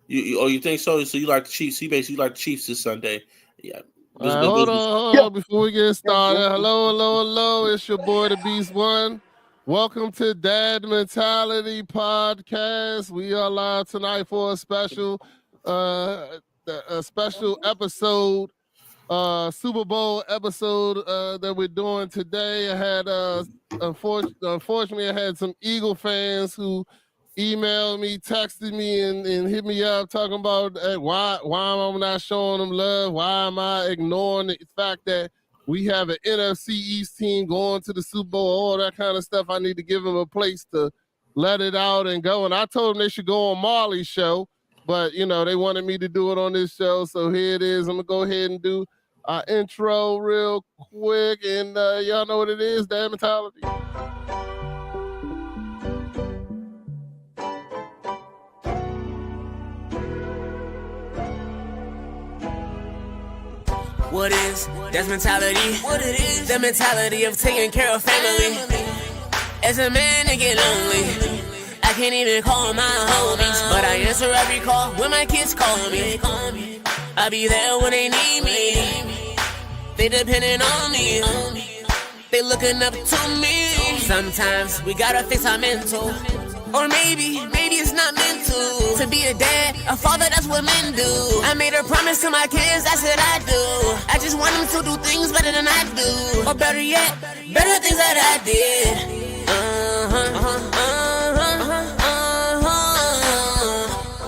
You think so? So you like the Chiefs? You basically like the Chiefs this Sunday? Yeah. All right, hold Yeah. on. Before we get started, hello. It's your boy, the Beast One. Welcome to Dad Mentality Podcast. We are live tonight for uh, a special episode, Super Bowl episode that we're doing today. I had, unfortunately, I had some Eagle fans who emailed me, texted me, and hit me up talking about why am I not showing them love? Why am I ignoring the fact that we have an NFC East team going to the Super Bowl, all that kind of stuff? I need to give them a place to let it out and go. And I told them they should go on Marley's show, but they wanted me to do it on this show, so here it is. I'm gonna go ahead and do our intro real quick, and y'all know what it is, Dad Mentality. What is that's mentality? What it is? The mentality of taking care of family. As a man, I get lonely. I can't even call my homies, but I answer every call when my kids call me. I be there when they need me. They depending on me. They looking up to me. Sometimes we gotta fix our mental. Or maybe it's not meant to be a dad, a father, that's what men do. I made a promise to my kids, that's what I do. I just want them to do things better than I do. Or better yet, better things that I did.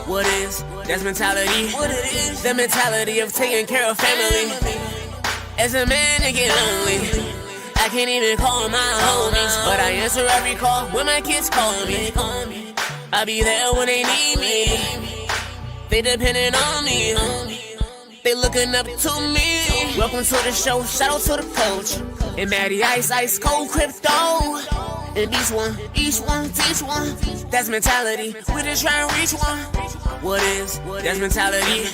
What is that's mentality? What it is? The mentality of taking care of family. As a man, I get lonely. I can't even call my homies, but I answer every call when my kids call me. I be there when they need me. They depending on me. They looking up to me. Welcome to the show, shout out to the coach. And Matty Ice Cold Crypto. And each one, teach one. That's mentality. We just try to reach one. What is that's mentality?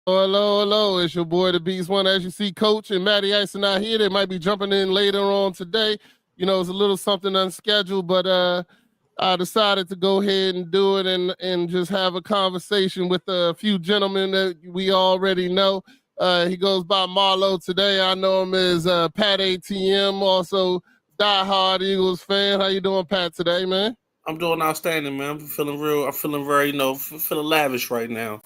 Hello. It's your boy, the Beast One. As you see, Coach and Matty Ice are not here. They might be jumping in later on today. It's a little something unscheduled, but I decided to go ahead and do it and just have a conversation with a few gentlemen that we already know. He goes by Marlo today. I know him as Pat ATM, also diehard Eagles fan. How you doing, Pat, today, man? I'm doing outstanding, man. I'm feeling very, feeling lavish right now.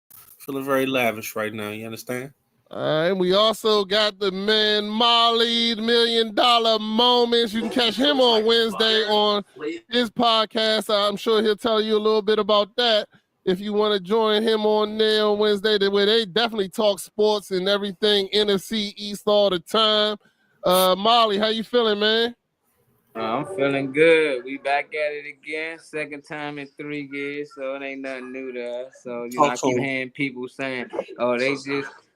Feeling very lavish right now. You understand? And we also got the man Molly, the $1 Million Moments. You can catch him on Wednesday on his podcast. I'm sure he'll tell you a little bit about that. If you want to join him on there on Wednesday, where they definitely talk sports and everything NFC East all the time. Molly, how you feeling, man? I'm feeling good. We back at it again. Second time in 3 years, so it ain't nothing new to us. So I keep hearing people saying, "Oh, they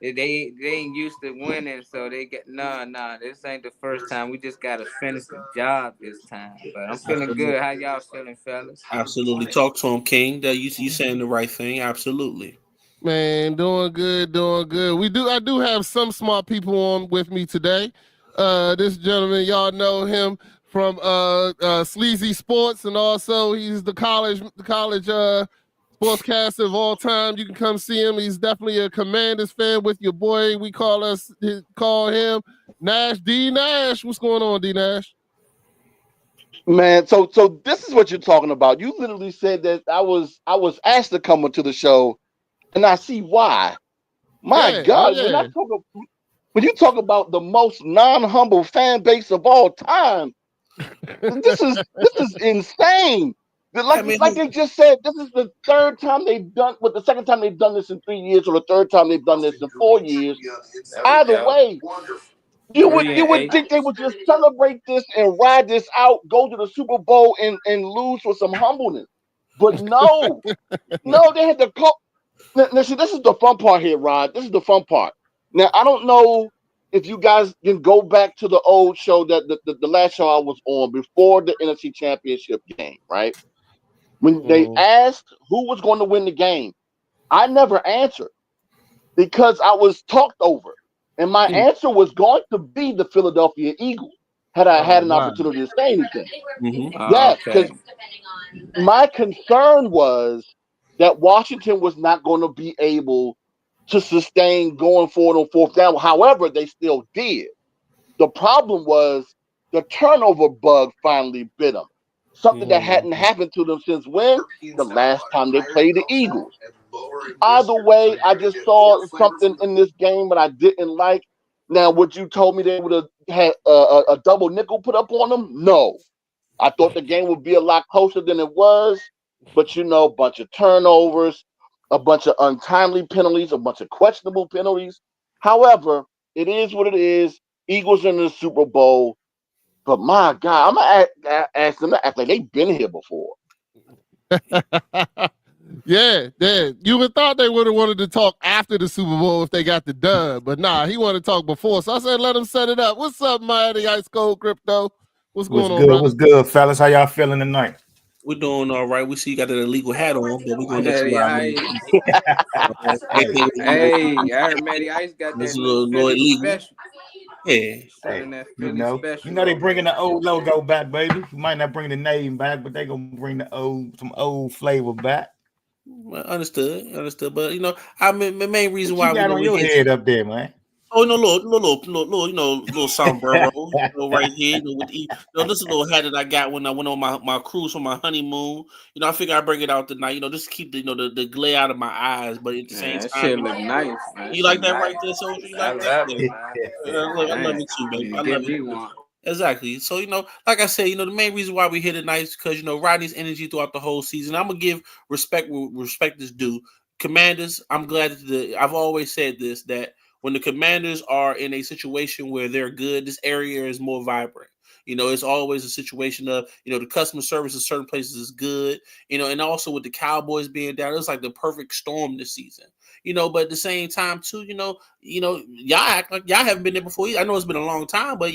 ain't used to winning, so they get nah. This ain't the first time. We just gotta finish the job this time." But I'm feeling good. How y'all feeling, fellas? Absolutely. Talk to him, King. That you saying the right thing. Absolutely. Man, doing good. I do have some smart people on with me today. This gentleman, y'all know him from Sleazy Sports, and also he's the college sportscaster of all time. You can come see him. He's definitely a Commanders fan with your boy. We call him Nash D Nash. What's going on, D Nash? Man, so this is what you're talking about. You literally said that I was asked to come onto the show, and I see why. My God, when you talk about the most non-humble fan base of all time, this is insane. Like they just said, this is the third time they've done, the second time they've done this in 3 years, or the third time they've done this in 4 years. Either way, you would think they would just celebrate this and ride this out, go to the Super Bowl and lose with some humbleness. But no, they had to call. Now, see, this is the fun part here, Rod. This is the fun part. Now, I don't know if you guys can go back to the old show, that the last show I was on before the NFC Championship game, right? When they asked who was going to win the game, I never answered because I was talked over. And my answer was going to be the Philadelphia Eagles. had I had an opportunity to say anything. Mm-hmm. Yeah, because my concern was that Washington was not going to be able to sustain going forward on fourth down. However, they still did. The problem was the turnover bug finally bit them. Something that hadn't happened to them since when? The last time they played the Eagles. Either way, I just saw something in this game that I didn't like. Now, what you told me they would have had a double nickel put up on them? No. I thought the game would be a lot closer than it was. But, a bunch of turnovers, a bunch of untimely penalties, a bunch of questionable penalties. However, it is what it is. Eagles are in the Super Bowl. But, my God, I'm going to ask them to act like they've been here before. Yeah. You would thought they would have wanted to talk after the Super Bowl if they got the dub. But, nah, he wanted to talk before. So I said, let him set it up. What's up, Mighty Ice Cold Crypto? What's going on, brother? What's good, fellas? How y'all feeling tonight? We're doing all right. We see you got that illegal hat on, but we're going to let you Hey, I heard Matty Ice got that little illegal. Special. Yeah. They bringing the old logo back, baby. You might not bring the name back, but they gonna bring some old flavor back. Well, understood. But the main reason why you got on your head up there, man. Oh no, little sombrero, right here. This is a little hat that I got when I went on my cruise on my honeymoon. I figure I bring it out tonight. Just to keep the glare out of my eyes, but at the same time, shit look nice. Man. You like that right there, Soldier? You like that? I love it too, baby. I love it. Exactly. So like I said, the main reason why we hit it nice is because Rodney's energy throughout the whole season. I'm gonna give respect where respect is due. Commanders, I'm glad that I've always said this, that when the Commanders are in a situation where they're good, this area is more vibrant. It's always a situation of, the customer service in certain places is good, and also with the Cowboys being down, it's like the perfect storm this season, but at the same time too, y'all act like y'all haven't been there before. I know it's been a long time, but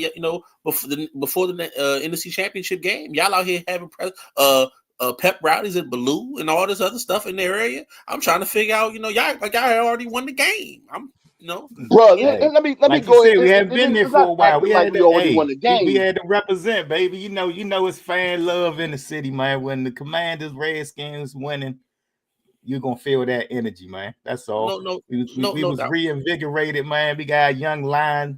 before the NFC Championship game, y'all out here having pep rallies at Baloo and all this other stuff in their area. I'm trying to figure out, y'all act like y'all already won the game. Bro, let me go ahead. We haven't been there for a while. We had already won the game. We had to represent, baby. You know it's fan love in the city, man. When the Commanders, Redskins winning, you're gonna feel that energy, man. That's all. We was reinvigorated, man. We got a young line,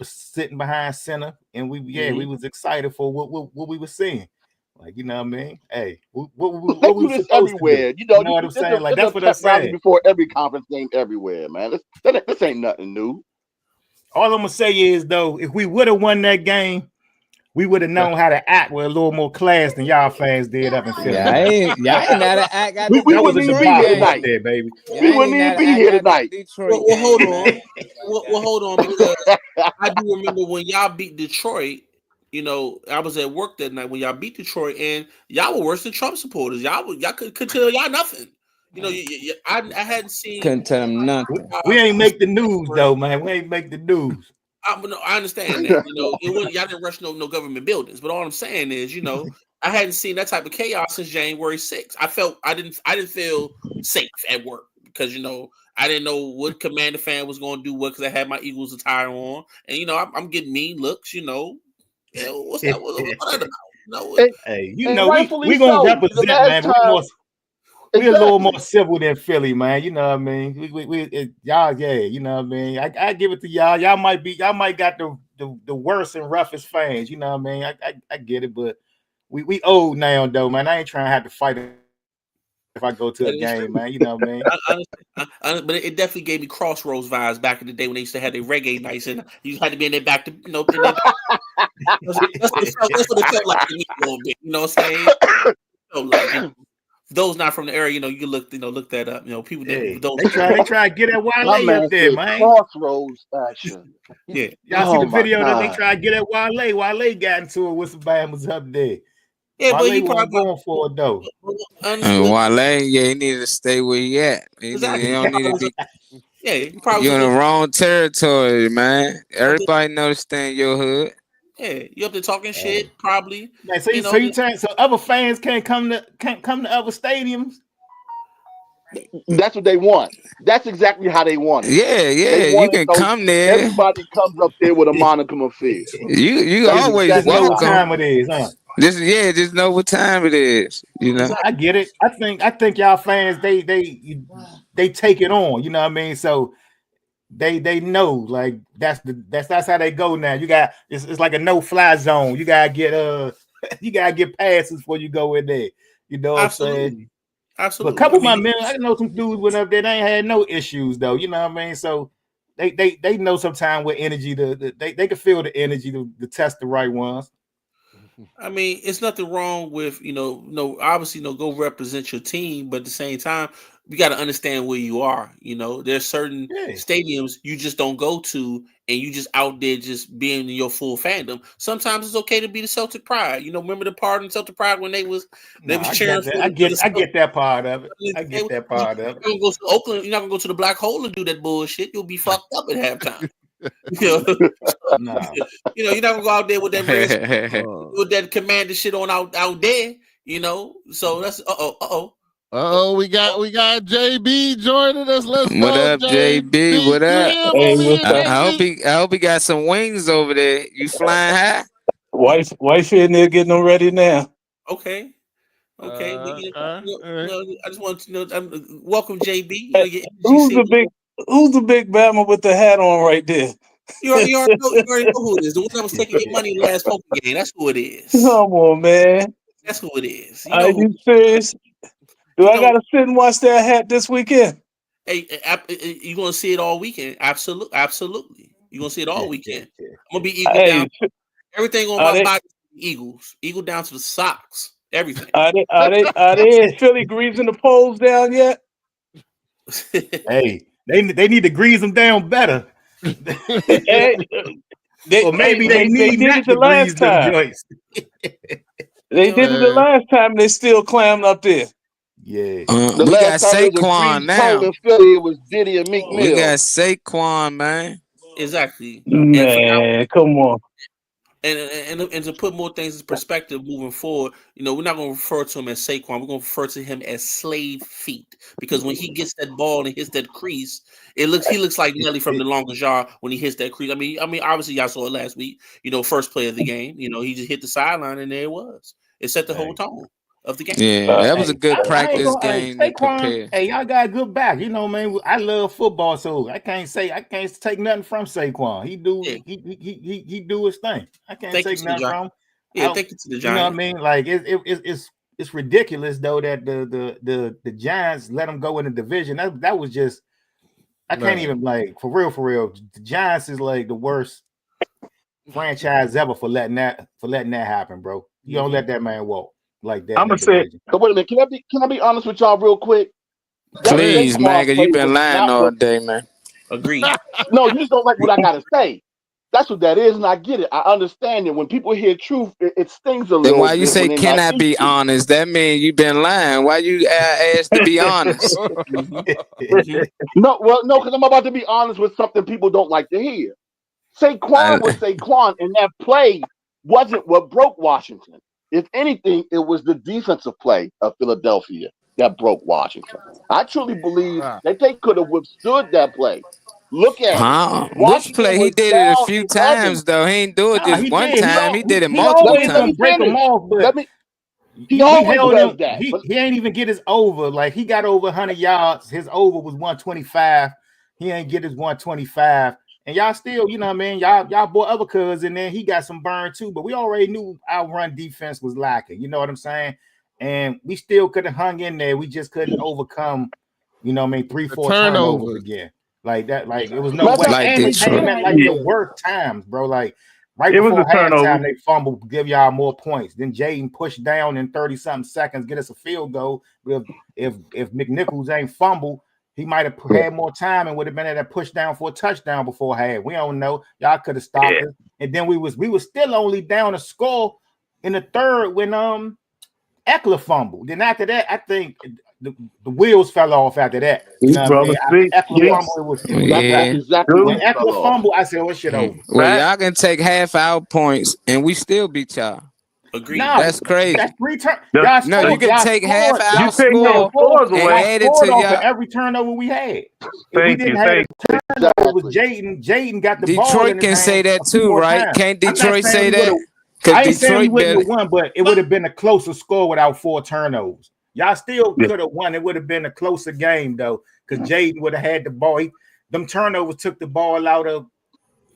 sitting behind center, and we was excited for what we were seeing. Like, what I mean? Hey, what we do this everywhere. You know what I'm saying? Like, that's what I'm saying. Before every conference game everywhere, man. This ain't nothing new. All I'm gonna say is, though, if we would have won that game, we would have known how to act with a little more class than y'all fans did up in Philly. Y'all ain't know how to act. We wouldn't even be here tonight. There, baby. We wouldn't even be here tonight. Well, hold on. Hold on, because I do remember when y'all beat Detroit. I was at work that night when y'all beat Detroit, and y'all were worse than Trump supporters. Y'all could tell y'all nothing. I hadn't seen. Couldn't tell them nothing. We ain't make the news though, man. We ain't make the news. I understand that. Y'all didn't rush no government buildings, but all I'm saying is, I hadn't seen that type of chaos since January 6th. I didn't feel safe at work because I didn't know what Commander fan was going to do what because I had my Eagles attire on, and I'm getting mean looks. What's that? What's that about? Hey, we gonna represent, man. We're a little more civil than Philly, man. You know what I mean? Y'all, yeah. You know what I mean? I give it to y'all. Y'all might got the worst and roughest fans. You know what I mean? I get it, but we old now, though, man. I ain't trying to have to fight it if I go to a game, man. You know what I mean? But it definitely gave me Crossroads vibes back in the day when they used to have their reggae nights, and you had to be in their back to, that's what it felt like to me a little bit. You know what I'm saying? Those not from the area, you can look that up. People they try to get at Wale up there, man. Crossroads action. Yeah, y'all see the video that they try to get at Wale. Wale got into it with some Bama's up there. Yeah, Wale but he probably going for it though. Wale, he needed to stay where he at. He don't need to be. Yeah, probably you're in the wrong territory, man. Everybody knows stay in your hood. Yeah, you up there talking shit, probably. Yeah, so other fans can't come to other stadiums. That's what they want. That's exactly how they want it. Yeah. You can come there. Everybody comes up there with a monicum of fear. You always know what time it is, huh? Just know what time it is. You know, I get it. I think y'all fans they take it on. You know what I mean? So they know like that's how they go now. You got it's like a no-fly zone. You gotta get passes before you go in there. You know what I'm saying? Absolutely. But a couple of my men, I know some dudes went up there. They ain't had no issues though. You know what I mean? So they know sometimes with energy they can feel the energy to test the right ones. I mean, it's nothing wrong with obviously go represent your team, but at the same time, you got to understand where you are. You know, there's certain stadiums you just don't go to, and you just out there just being in your full fandom. Sometimes it's okay to be the Celtic Pride. You know, remember the part in Celtic Pride when they was cheering for I get that part of it. I get that part of it. You're gonna go to Oakland. You're not gonna go to the Black Hole and do that bullshit. You'll be fucked up at halftime. You know, you're not gonna go out there with that with that commander shit on out there. You know, so that's we got JB joining us. Let's go. What up, JB? What up? Hey, I hope he got some wings over there. You flying high? Wife in there getting them ready now. Okay. I just want to know. Welcome, JB. Who's the big Bama with the hat on right there? You already know who it is. The one that was taking your money in the last poker game. That's who it is. Come on, man. That's who it is. Are you serious? Do I gotta sit and watch that hat this weekend? Hey, you're gonna see it all weekend. Absolutely. You're gonna see it all weekend. I'm gonna be Eagle down. Everything on my body is Eagles. Eagle down to the socks. Everything. Are they Philly greasing the poles down yet? Hey, they need to grease them down better. Or maybe they need not to grease them joints. They did it the last time. And they still clammed up there. Yeah, we got Saquon now. Philly, it was Diddy and Meek Mill. We got Saquon, man. Exactly. Man, come on. And to put more things in perspective moving forward, we're not going to refer to him as Saquon. We're going to refer to him as slave feet, because when he gets that ball and hits that crease, he looks like Nelly from the longest yard when he hits that crease. I mean, obviously y'all saw it last week. First play of the game. He just hit the sideline and there it was. It set the whole tone of the game. Yeah, that was a good practice game. Saquon, hey, y'all got a good back. Man, I love football, so I can't take nothing from Saquon. He do his thing. I can't take nothing from him. Yeah, take it to the Giants. You know what I mean? Like it's ridiculous though that the Giants let him go in the division. That was just I can't even for real. The Giants is like the worst franchise ever for letting that happen, bro. You don't let that man walk like that. I'm gonna say. So wait a minute. Can I be honest with y'all real quick? Please, man, you've been lying all day, man. Agreed. No, you just don't like what I gotta say. That's what that is, and I get it. I understand it. When people hear truth, it stings a little. Then why you say can I be honest? That means you've been lying. Why you asked to be honest? No, because I'm about to be honest with something people don't like to hear. Saquon was Saquon, and that play wasn't what broke Washington. If anything, it was the defensive play of Philadelphia that broke Washington. I truly believe that they could have withstood that play. Look at which play he did it a few times though. He ain't do it just one time. He did it multiple times. Break them off, but he ain't even get his over. Like he got over 100 yards. His over was 125. He ain't get his 125. And y'all still, you know what I mean? Y'all bought other cuz and then he got some burn too. But we already knew our run defense was lacking. You know what I'm saying? And we still could have hung in there. We just couldn't overcome, 3-4 turnovers again. Like that, like it was no way. Like the worst times, bro. Like right before halftime, they fumble, give y'all more points. Then Jaden pushed down in 30-something seconds, get us a field goal. If McNichols ain't fumbled, he might have had more time and would have been at that push down for a touchdown before half. We don't know. Y'all could have stopped us. And then we was still only down a score in the third when Eckler fumbled. Then after that, I think the wheels fell off after that. You know what I mean? When Eckler fumbled, I said, "Oh, shit over." Well, y'all can take half our points, and we still beat y'all. Agreed. Nah, that's crazy. That's 3 turn. No, you can take half our score and add it to y'all. y'all. Every turnover we had. If we didn't have a turnover, it was Jaden. Jaden got the ball. Detroit can say that too, right? Can't Detroit say that? I ain't saying we wouldn't have won, but it would have been a closer score without 4 turnovers. Y'all still could have won. It would have been a closer game though, because Jaden would have had the ball. Them turnovers took the ball out of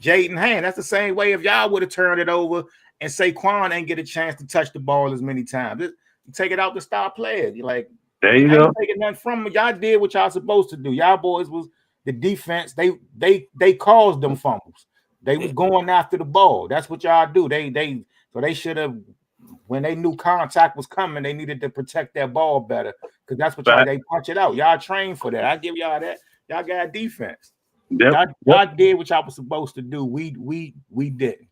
Jaden's hand. That's the same way if y'all would have turned it over and Saquon ain't get a chance to touch the ball as many times. Take it out the star player. You're like, there you go. Taking nothing from them. Y'all did what y'all supposed to do. Y'all boys was the defense. They caused them fumbles. They was going after the ball. That's what y'all do. They should have, when they knew contact was coming, they needed to protect their ball better, because that's what they punch it out. Y'all trained for that. I give y'all that. Y'all got defense. Yep. Y'all did what y'all was supposed to do. We didn't.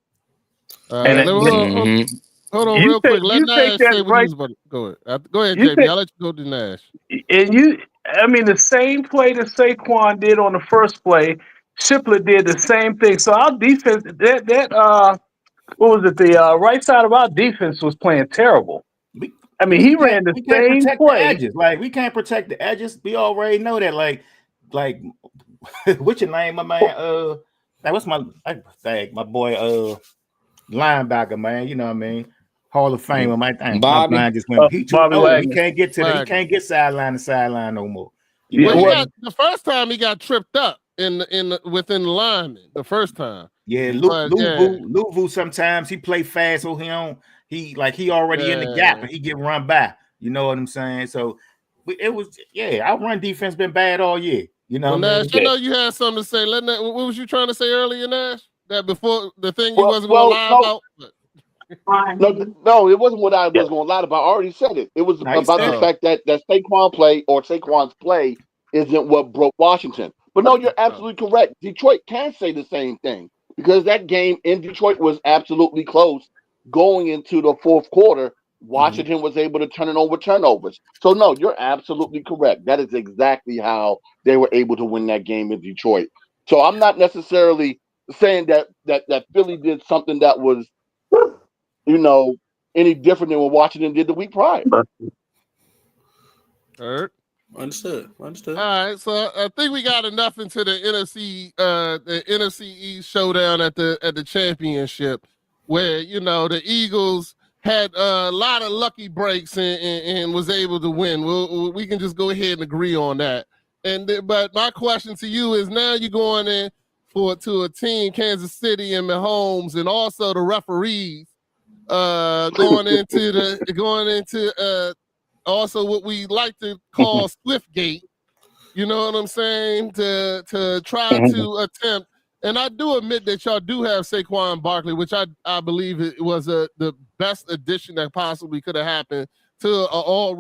Hold on real quick. Let Nash say what he's about to go ahead. Go ahead, JB. I'll let you go to Nash. And the same play that Saquon did on the first play, Shipler did the same thing. So our defense, what was it? The right side of our defense was playing terrible. He ran the same play. Edges. Like, we can't protect the edges. We already know that. Like what's your name, my man? What's my boy linebacker, man? You know what I mean? Hall of Famer, my thing. My mind just went. He can't get to he can't get sideline to sideline no more. The first time he got tripped up within the lineman. The first time. Yeah, Louvu sometimes he play fast, so he already in the gap and he get run by. You know what I'm saying? So it was our run defense been bad all year. You know, Nash, I know you had something to say. What was you trying to say earlier, Nash? That before the thing you wasn't going to lie about? No, it wasn't what I was going to lie about. I already said it. It was about the fact that Saquon's play isn't what broke Washington. But no, you're absolutely correct. Detroit can say the same thing, because that game in Detroit was absolutely close going into the fourth quarter. Washington was able to turn it over turnovers. So no, you're absolutely correct. That is exactly how they were able to win that game in Detroit. So I'm not necessarily saying that Philly did something that was, any different than what Washington did the week prior. Understood. All right, so I think we got enough into the NFC East showdown at the championship, where the Eagles had a lot of lucky breaks and was able to win. We can just go ahead and agree on that. But my question to you is, now you're going in to a team, Kansas City and Mahomes, and also the referees going into also what we like to call Swiftgate. You know what I'm saying? To try to attempt. And I do admit that y'all do have Saquon Barkley, which I believe it was the best addition that possibly could have happened to a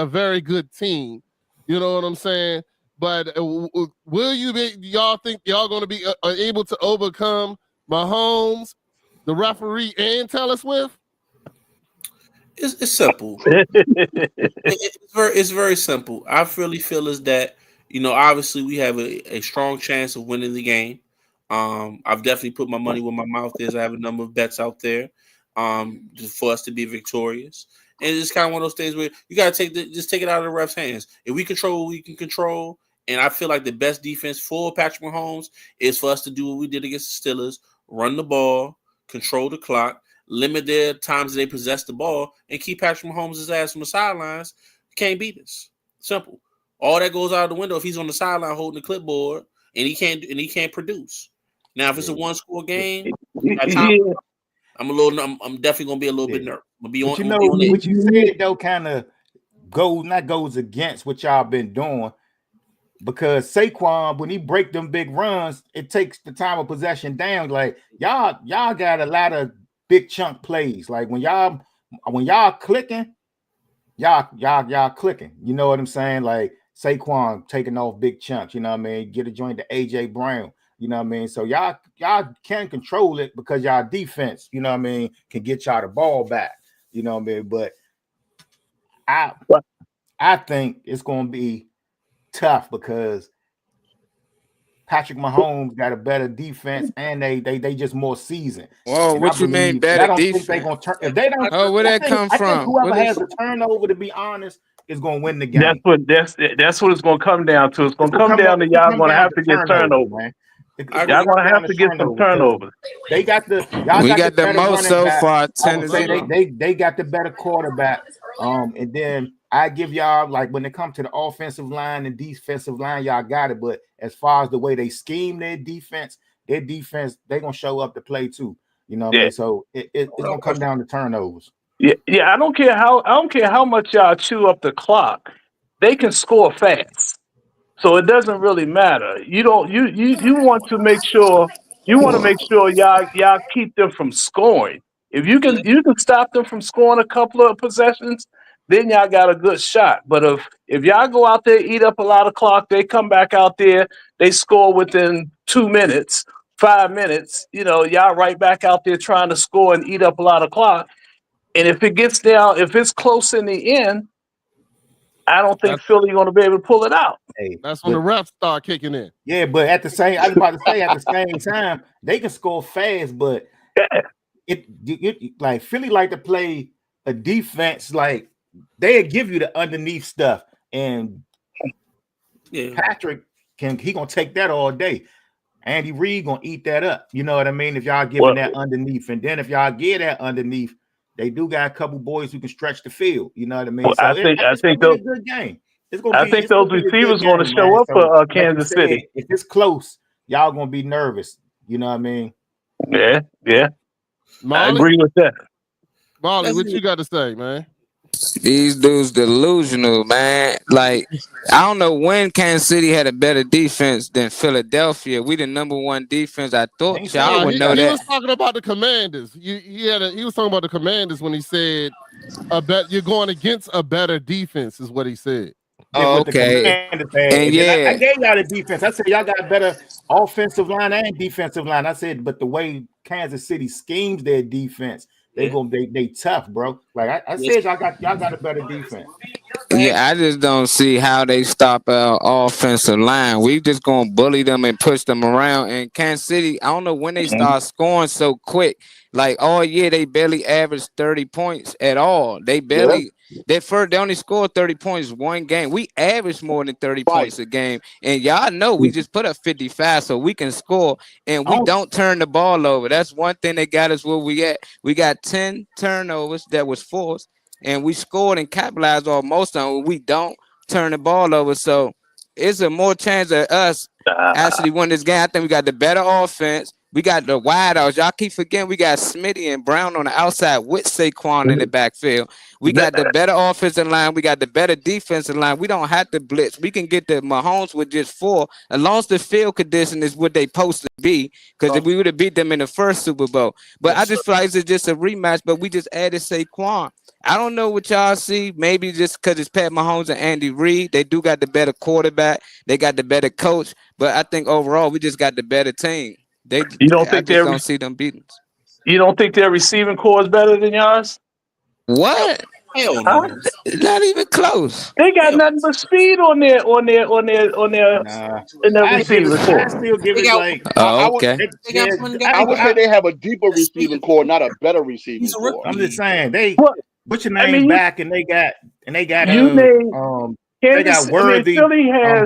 very good team. You know what I'm saying? But y'all think y'all going to be able to overcome Mahomes, the referee, and Taylor Swift? It's simple. It's very simple. I really feel is that, obviously we have a strong chance of winning the game. I've definitely put my money where my mouth is. I have a number of bets out there just for us to be victorious. And it's kind of one of those things where you got to take it out of the ref's hands. If we control what we can control, and I feel like the best defense for Patrick Mahomes is for us to do what we did against the Steelers, run the ball, control the clock, limit their times they possess the ball, and keep Patrick Mahomes' ass from the sidelines. Can't beat us. Simple. All that goes out the window if he's on the sideline holding the clipboard and he can't produce. Now, if it's a one-score game, I'm definitely gonna be a little bit nervous. What you said though kind of goes against what y'all been doing, because Saquon, when he break them big runs, it takes the time of possession down. Like y'all got a lot of big chunk plays. Like when y'all clicking, y'all clicking. You know what I'm saying? Like Saquon taking off big chunks. You know what I mean? Get a joint to AJ Brown. You know what I mean? So y'all can control it because y'all defense, you know what I mean, can get y'all the ball back. You know what I mean? But I think it's going to be tough because Patrick Mahomes got a better defense, and they just more seasoned. Whoa, what you mean better defense? I don't think they're gonna turn. If they don't, where that come from? I think whoever has the turnover, to be honest, is gonna win the game. That's what it's gonna come down to. It's gonna come down to y'all gonna have to get turnover, man. Y'all gonna have to get some turnovers. They got the. We got the most so far. They got the better quarterback. And then I give y'all, like, when it comes to the offensive line and defensive line, y'all got it. But as far as the way they scheme their defense, they're gonna show up to play too. You know what I mean? So it's gonna come down to turnovers. Yeah. I don't care how much y'all chew up the clock. They can score fast. So it doesn't really matter. You want to make sure y'all keep them from scoring. If you can stop them from scoring a couple of possessions, then y'all got a good shot. But if y'all go out there, eat up a lot of clock, they come back out there, they score within 2 minutes, 5 minutes, y'all right back out there trying to score and eat up a lot of clock. And if it gets down, if it's close in the end, I don't think Philly going to be able to pull it out. That's when the refs start kicking in. Yeah, but at the same time, they can score fast, but like Philly like to play a defense, like they give you the underneath stuff, and Patrick he gonna take that all day. Andy Reid gonna eat that up. You know what I mean? If y'all giving that underneath, and then if y'all get that underneath, they do got a couple boys who can stretch the field. You know what I mean? Well, so I think those, a good game. I think those receivers going to show up for Kansas City. If it's close, y'all gonna be nervous. You know what I mean? Yeah. Marley, I agree with that. Marley, what you got to say, man? These dudes delusional, man. Like, I don't know when Kansas City had a better defense than Philadelphia. We the number one defense. I thought y'all would know that. He was talking about the Commanders. He was talking about the Commanders when he said, you're going against a better defense," is what he said. Oh, okay. And I gave y'all the defense. I said y'all got a better offensive line and defensive line. I said, but the way Kansas City schemes their defense, they tough, bro. Like I said, y'all got a better defense. Yeah, I just don't see how they stop our offensive line. We just gonna bully them and push them around. And Kansas City, I don't know when they start scoring so quick. Like all year, they barely averaged 30 points at all. They barely. They only scored 30 points one game. We averaged more than 30 points a game. And y'all know we just put up 55 so we can score, and we don't turn the ball over. That's one thing they got us where we at. We got 10 turnovers that was forced, and we scored and capitalized on most of them. We don't turn the ball over. So it's a more chance of us actually win this game. I think we got the better offense. We got the wideouts. Y'all keep forgetting we got Smitty and Brown on the outside with Saquon in the backfield. We got the better offensive line. We got the better defensive line. We don't have to blitz. We can get the Mahomes with just 4, as long as the field condition is what they supposed to be, because if we would have beat them in the first Super Bowl. But I just feel like it's just a rematch, but we just added Saquon. I don't know what y'all see. Maybe just because it's Pat Mahomes and Andy Reid. They do got the better quarterback. They got the better coach. But I think overall we just got the better team. You don't see them beating us. You don't think their receiving core is better than yours? What? Hell no. Not even close. They got nothing but speed on their receiving core. I still give it like. Okay. I would say they have a deeper receiving core, not a better receiving core. I'm just saying they put your name back, and they got they got Worthy,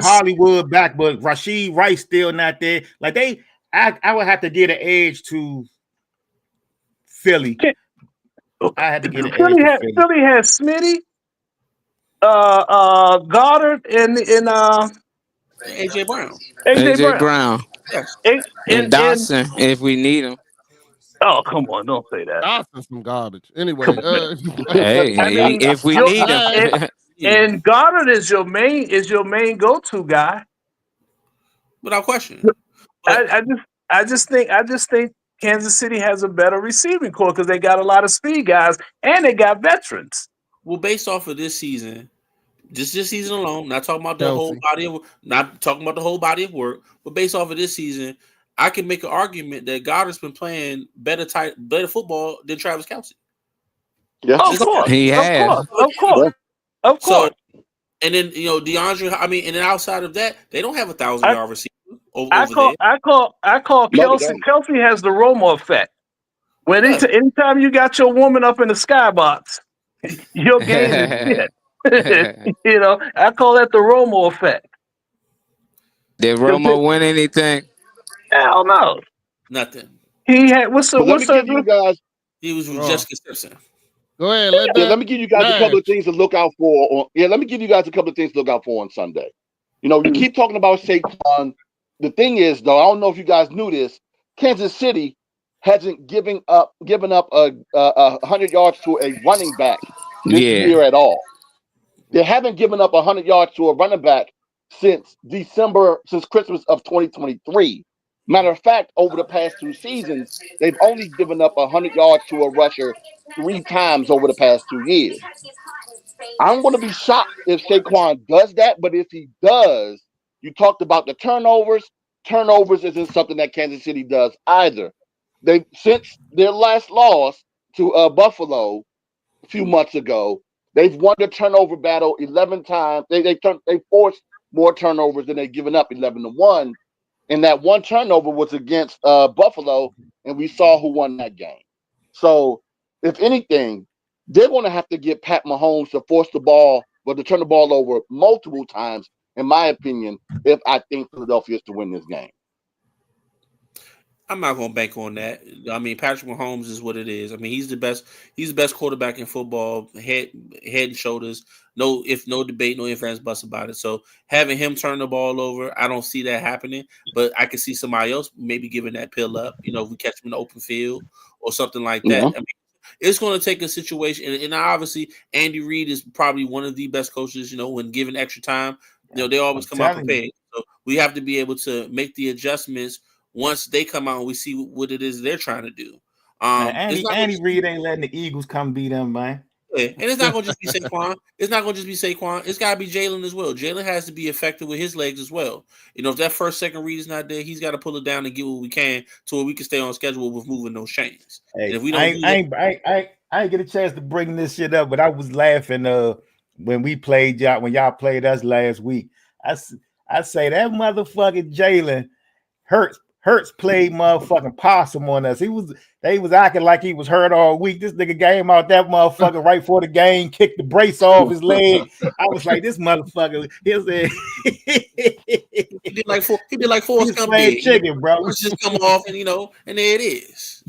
Hollywood back, but Rashid Rice still not there. Like I would have to get an edge to Philly. I had to get an edge to Philly. Philly has Smitty, Goddard, and AJ Brown. AJ Brown. Yes. And Dawson, if we need him. Oh, come on, don't say that. Dawson's some garbage. Anyway, if we need him. And Goddard is your main go-to guy. Without question. I just think Kansas City has a better receiving core because they got a lot of speed guys and they got veterans. Well, based off of this season, just this season alone, not talking about the whole body of work, but based off of this season, I can make an argument that Goddard's been playing better football than Travis Kelce. Yeah, of course. He has. Of course. And then DeAndre. I mean, and then outside of that, they don't have 1,000-yard receiver I call Kelsey. Kelsey has the Romo effect. When anytime you got your woman up in the skybox, your game is shit. You know, I call that the Romo effect. Did Romo win anything? Hell no. Nothing. He had what's let me give you guys. He was with Jessica Simpson. Go ahead. Let me give you guys a couple of things to look out for. Let me give you guys a couple of things to look out for on Sunday. You know, you keep talking about Saquon. The thing is, though, I don't know if you guys knew this. Kansas City hasn't given up 100 yards to a running back this year at all. They haven't given up 100 yards to a running back since Christmas of 2023. Matter of fact, over the past 2 seasons, they've only given up 100 yards to a rusher 3 times over the past 2 years. I'm going to be shocked if Saquon does that, but if he does, you talked about the turnovers. Turnovers isn't something that Kansas City does either. Since their last loss to Buffalo a few months ago, they've won the turnover battle 11 times. They forced more turnovers than they've given up, 11-1. And that one turnover was against Buffalo, and we saw who won that game. So, if anything, they're going to have to get Pat Mahomes to to turn the ball over multiple times, in my opinion, if I think Philadelphia is to win this game. I'm not going to bank on that. I mean, Patrick Mahomes is what it is. I mean, he's the best. He's the best quarterback in football, head and shoulders. No debate, no ifs, ands, buts about it. So having him turn the ball over, I don't see that happening. But I can see somebody else maybe giving that pill up. You know, if we catch him in the open field or something like that. I mean, it's going to take a situation, and obviously Andy Reid is probably one of the best coaches. You know, when given extra time, you know they always come out prepared. So we have to be able to make the adjustments once they come out and we see what it is they're trying to do. Andy Reid ain't letting the Eagles come beat them, man. Yeah. And it's not going to just be Saquon. It's not going to just be Saquon. It's got to be Jalen as well. Jalen has to be effective with his legs as well. You know, if that second read is not there, he's got to pull it down and get what we can to where we can stay on schedule with moving those chains. Hey, and if we don't I ain't get a chance to bring this shit up, but I was laughing when y'all played us last week. I say that motherfucking Jalen Hurts played motherfucking possum on us. They was acting like he was hurt all week. This nigga came out that motherfucker right before the game, kicked the brace off his leg. I was like, this motherfucker. He did like Forrest Gump did. Chicken, bro. It's just come off, and and there it is.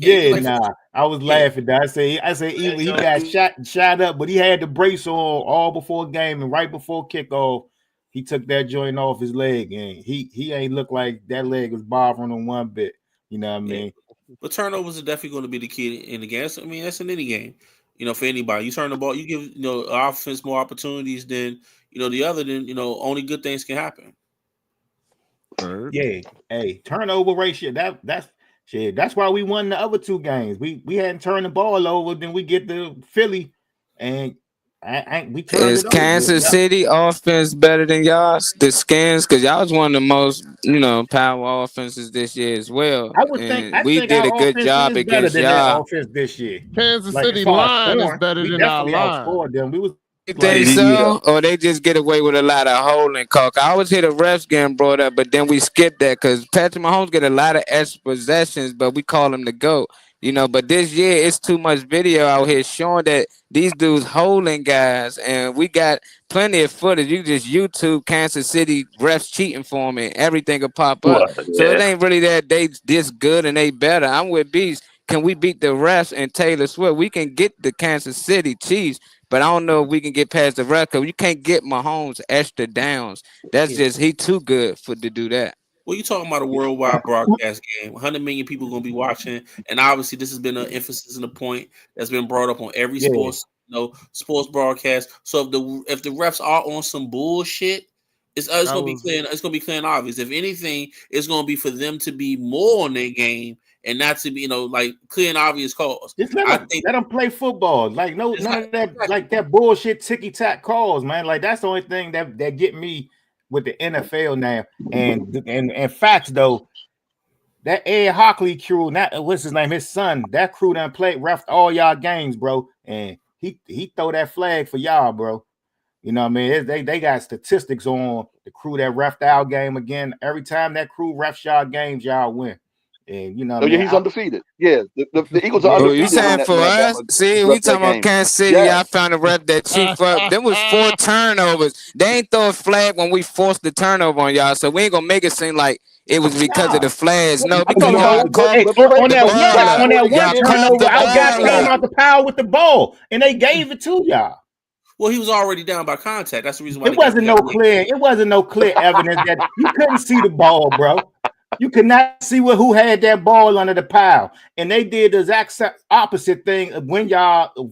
I was laughing. I say he got shot up, but he had the brace on all before game and right before kickoff. He took that joint off his leg, and he ain't look like that leg was bothering him one bit. You know what I mean? But turnovers are definitely going to be the key in the game. I mean, that's in any game. You know, for anybody, you turn the ball, you give offense more opportunities than the other. Then only good things can happen. Yeah, hey, turnover ratio. That's shit. That's why we won the other 2 games. We hadn't turned the ball over, then we get to Philly, and is Kansas City offense better than y'all's? The Skins, because y'all was one of the most power offenses this year as well. I would think we did a good job against y'all. Offense this year. Kansas City line is better than our line. You think so? Or they just get away with a lot of holding call? I always hear the refs getting brought up, but then we skip that because Patrick Mahomes get a lot of extra possessions, but we call him the GOAT. But this year it's too much video out here showing that these dudes holding guys, and we got plenty of footage. You just YouTube Kansas City refs cheating for me, and everything will pop up. So it ain't really that they this good and they better. I'm with Beast. Can we beat the refs and Taylor Swift? We can get the Kansas City Chiefs, but I don't know if we can get past the refs because you can't get Mahomes extra downs. That's just he too good to do that. Well, you're talking about a worldwide broadcast game. 100 million people going to be watching, and obviously this has been an emphasis and a point that's been brought up on every sports broadcast. So if the refs are on some bullshit, it's going to be clear. It's going to be clear and obvious. If anything, it's going to be for them to be more on their game and not to be like clear and obvious calls. Just let them play football. Like none of that like that bullshit ticky tack calls, man. Like that's the only thing that get me with the NFL now, and facts though, that Ed Hockley crew, what's his name, his son, that crew done played ref all y'all games, bro, and he throw that flag for y'all, bro. You know what I mean? They got statistics on the crew that refed our game again. Every time that crew refs y'all games, y'all win. And you know, he's undefeated. Yeah, the Eagles are undefeated. You saying for us? See, we talking about Kansas City. Y'all found a ref that chief up. There was 4 turnovers. They ain't throw a flag when we forced the turnover on y'all, so we ain't gonna make it seem like it was because of the flags. No, because y'all on that one turnover, our guy came out the power with the ball, and they gave it to y'all. Well, he was already down by contact. That's the reason why it wasn't no clear evidence that you couldn't see the ball, bro. You could not see who had that ball under the pile, and they did the exact opposite thing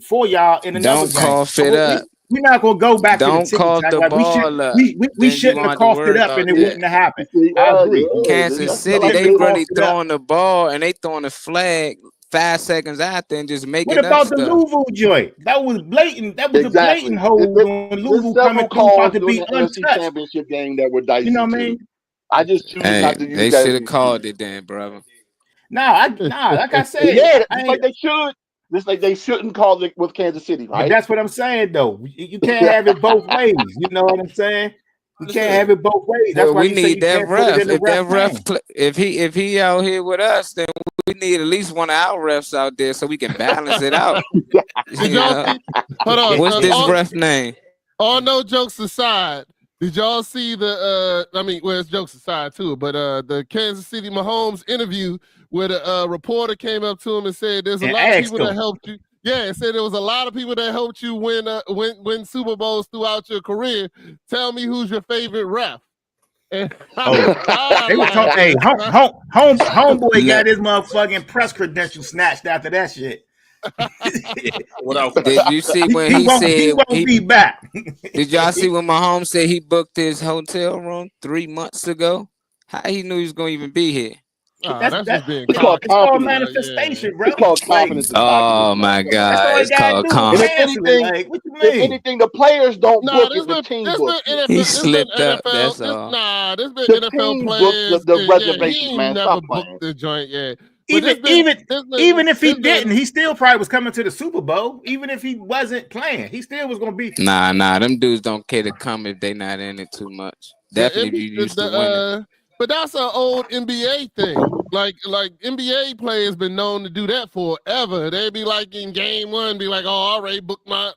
for y'all in another game. Don't cough it up. We're not gonna go back. Don't cough the ball up. We shouldn't have coughed it up, and it wouldn't have happened. I agree. Kansas City, they really throwing the ball and they throwing a flag 5 seconds after and just making. What about the Louisville joint? That was blatant. That was a blatant hold on Louisville coming through about to be untouched. Championship game that were dicey. You know what I mean? I just choose not to use they should have called it then, brother. Nah, like I said, like they should. Just like they shouldn't call it with Kansas City, right? But that's what I'm saying, though. You can't have it both ways. You know what I'm saying? You can't have it both ways. That's why we need that ref. If that ref, if he out here with us, then we need at least one of our refs out there so we can balance it out. Hold on. What's this ref name? All no jokes aside. Did y'all see the it's jokes aside too, but the Kansas City Mahomes interview where the reporter came up to him and said there's a lot of people that helped you. Yeah, it said there was a lot of people that helped you win Super Bowls throughout your career. Tell me who's your favorite ref. They were talking, hey, homeboy got his motherfucking press credentials snatched after that shit. Did you see when he said he won't be back? Did y'all see when Mahomes said he booked his hotel room 3 months ago? How he knew he was gonna even be here? It's called manifestation, bro. It's called confidence. Oh my God! It's called confidence. If anything, the players don't book it. The team books. He slipped up. That's all. There's been NFL players. The reservations, man. Never booked the joint yet. Even if he didn't, he still probably was coming to the Super Bowl. Even if he wasn't playing, he still was gonna be. Nah. Them dudes don't care to come if they not in it too much. Definitely, you used to winning. But that's an old NBA thing. Like NBA players been known to do that forever. They be like in game 1, be like, "Oh, I already booked my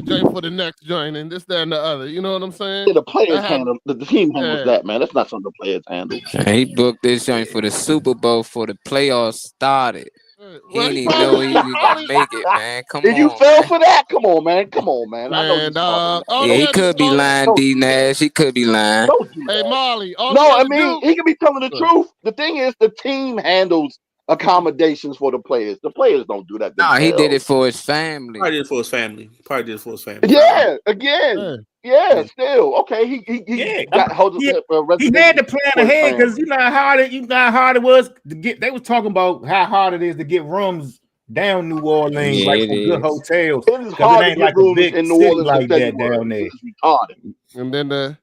joint for the next joint and this, that, and the other." You know what I'm saying? Yeah, the players handle the team handles that, man. That's not something the players handle. He booked this joint for the Super Bowl for the playoffs started. He didn't even know he was gonna make it, man. Come on. Did you fail for that? Come on, man. He could be lying, D Nash. He could be lying. Hey, Marley. He could be telling the truth. The thing is, the team handles accommodations for the players. The players don't do that. No, he did it for his family. Probably did it for his family. Yeah, again. Yeah, still okay. He had to plan ahead because you know how hard it was to get. They was talking about how hard it is to get rooms down New Orleans, like some good hotels. It ain't like a big in New Orleans like that down there. And then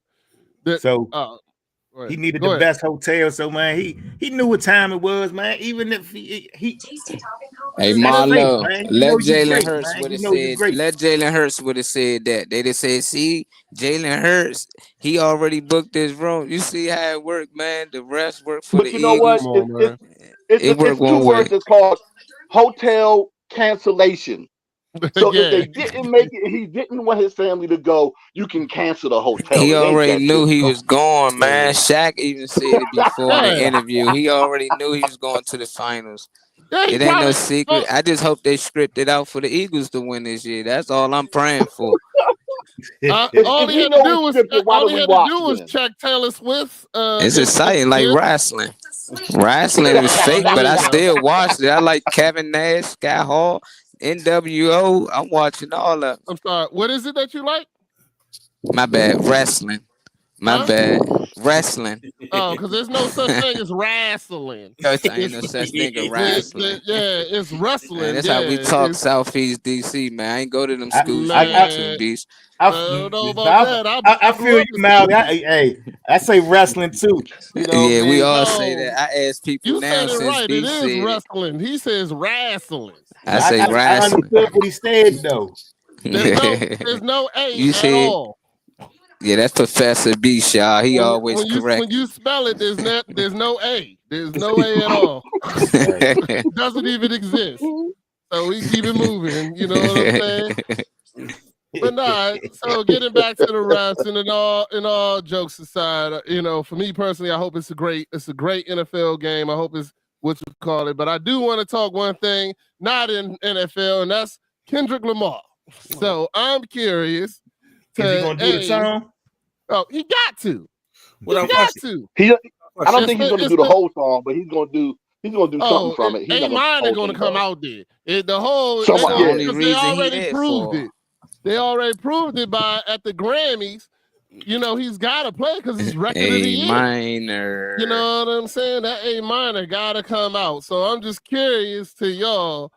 he needed the best hotel, so man, he knew what time it was, man. Even if he hey Marlo, let Jalen Hurts would have said. Let Jalen Hurts would have said that. They just said, "See, Jalen Hurts, he already booked his room." You see how it worked, man. The rest worked for the Eagles. But you know what? It's 2 words. It's called hotel cancellation. So if they didn't make it, he didn't want his family to go, you can cancel the hotel. He already knew he was going, man. Shaq even said it before the interview. He already knew he was going to the finals. It ain't no secret. I just hope they script it out for the Eagles to win this year. That's all I'm praying for. All he had to do was check Taylor Swift. It's exciting, like wrestling. Wrestling was fake, but I still watched it. I like Kevin Nash, Sky Hall, NWO. I'm watching all of. I'm sorry. What is it that you like? My bad. Wrestling. My bad. Wrestling. Oh, because there's no such thing as wrestling. There ain't no such thing as wrestling. It's wrestling. Man, that's how we talk Southeast DC, man. I ain't go to them schools. I feel you, Mal. I say wrestling too. You know, we all say that. I ask people you now said it since right. It is wrestling. He says wrestling. I say wrestling. I understood what he said though. There's no A at all. Yeah, that's Professor B, y'all. He always correct. When you spell it, there's no A. There's no A at all. It doesn't even exist. So we keep it moving. You know what I'm saying? But nah. So getting back to the refs and in all jokes aside, you know, for me personally, I hope it's a great NFL game. I hope it's what you call it. But I do want to talk one thing, not in NFL, and that's Kendrick Lamar. So I'm curious. Is he gonna do the song? Oh, he got to. I don't think he's gonna do the whole song, but he's gonna do something from it. A Minor gonna come out there. The whole they already proved it. They already proved it at the Grammys. You know, he's gotta play because it's record of the year. A Minor. You know what I'm saying? That A Minor gotta come out. So I'm just curious to y'all.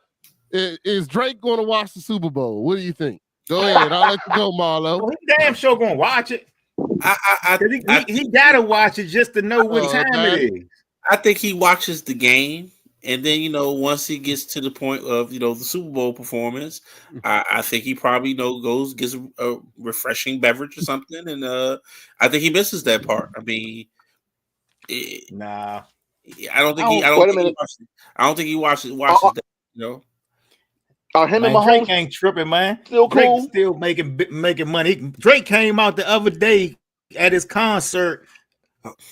Is Drake gonna watch the Super Bowl? What do you think? Go ahead. I'll let you go, Marlo. Well, he damn sure gonna watch it. He gotta watch it just to know what time it is. I think he watches the game, and then, you know, once he gets to the point of, you know, the Super Bowl performance, I think he probably, you know, goes, gets a refreshing beverage or something, and I think he misses that part. I mean, nah, I don't think he watches that. You know. Him and Drake ain't tripping, man. Still cool. Drake still making money. Drake came out the other day at his concert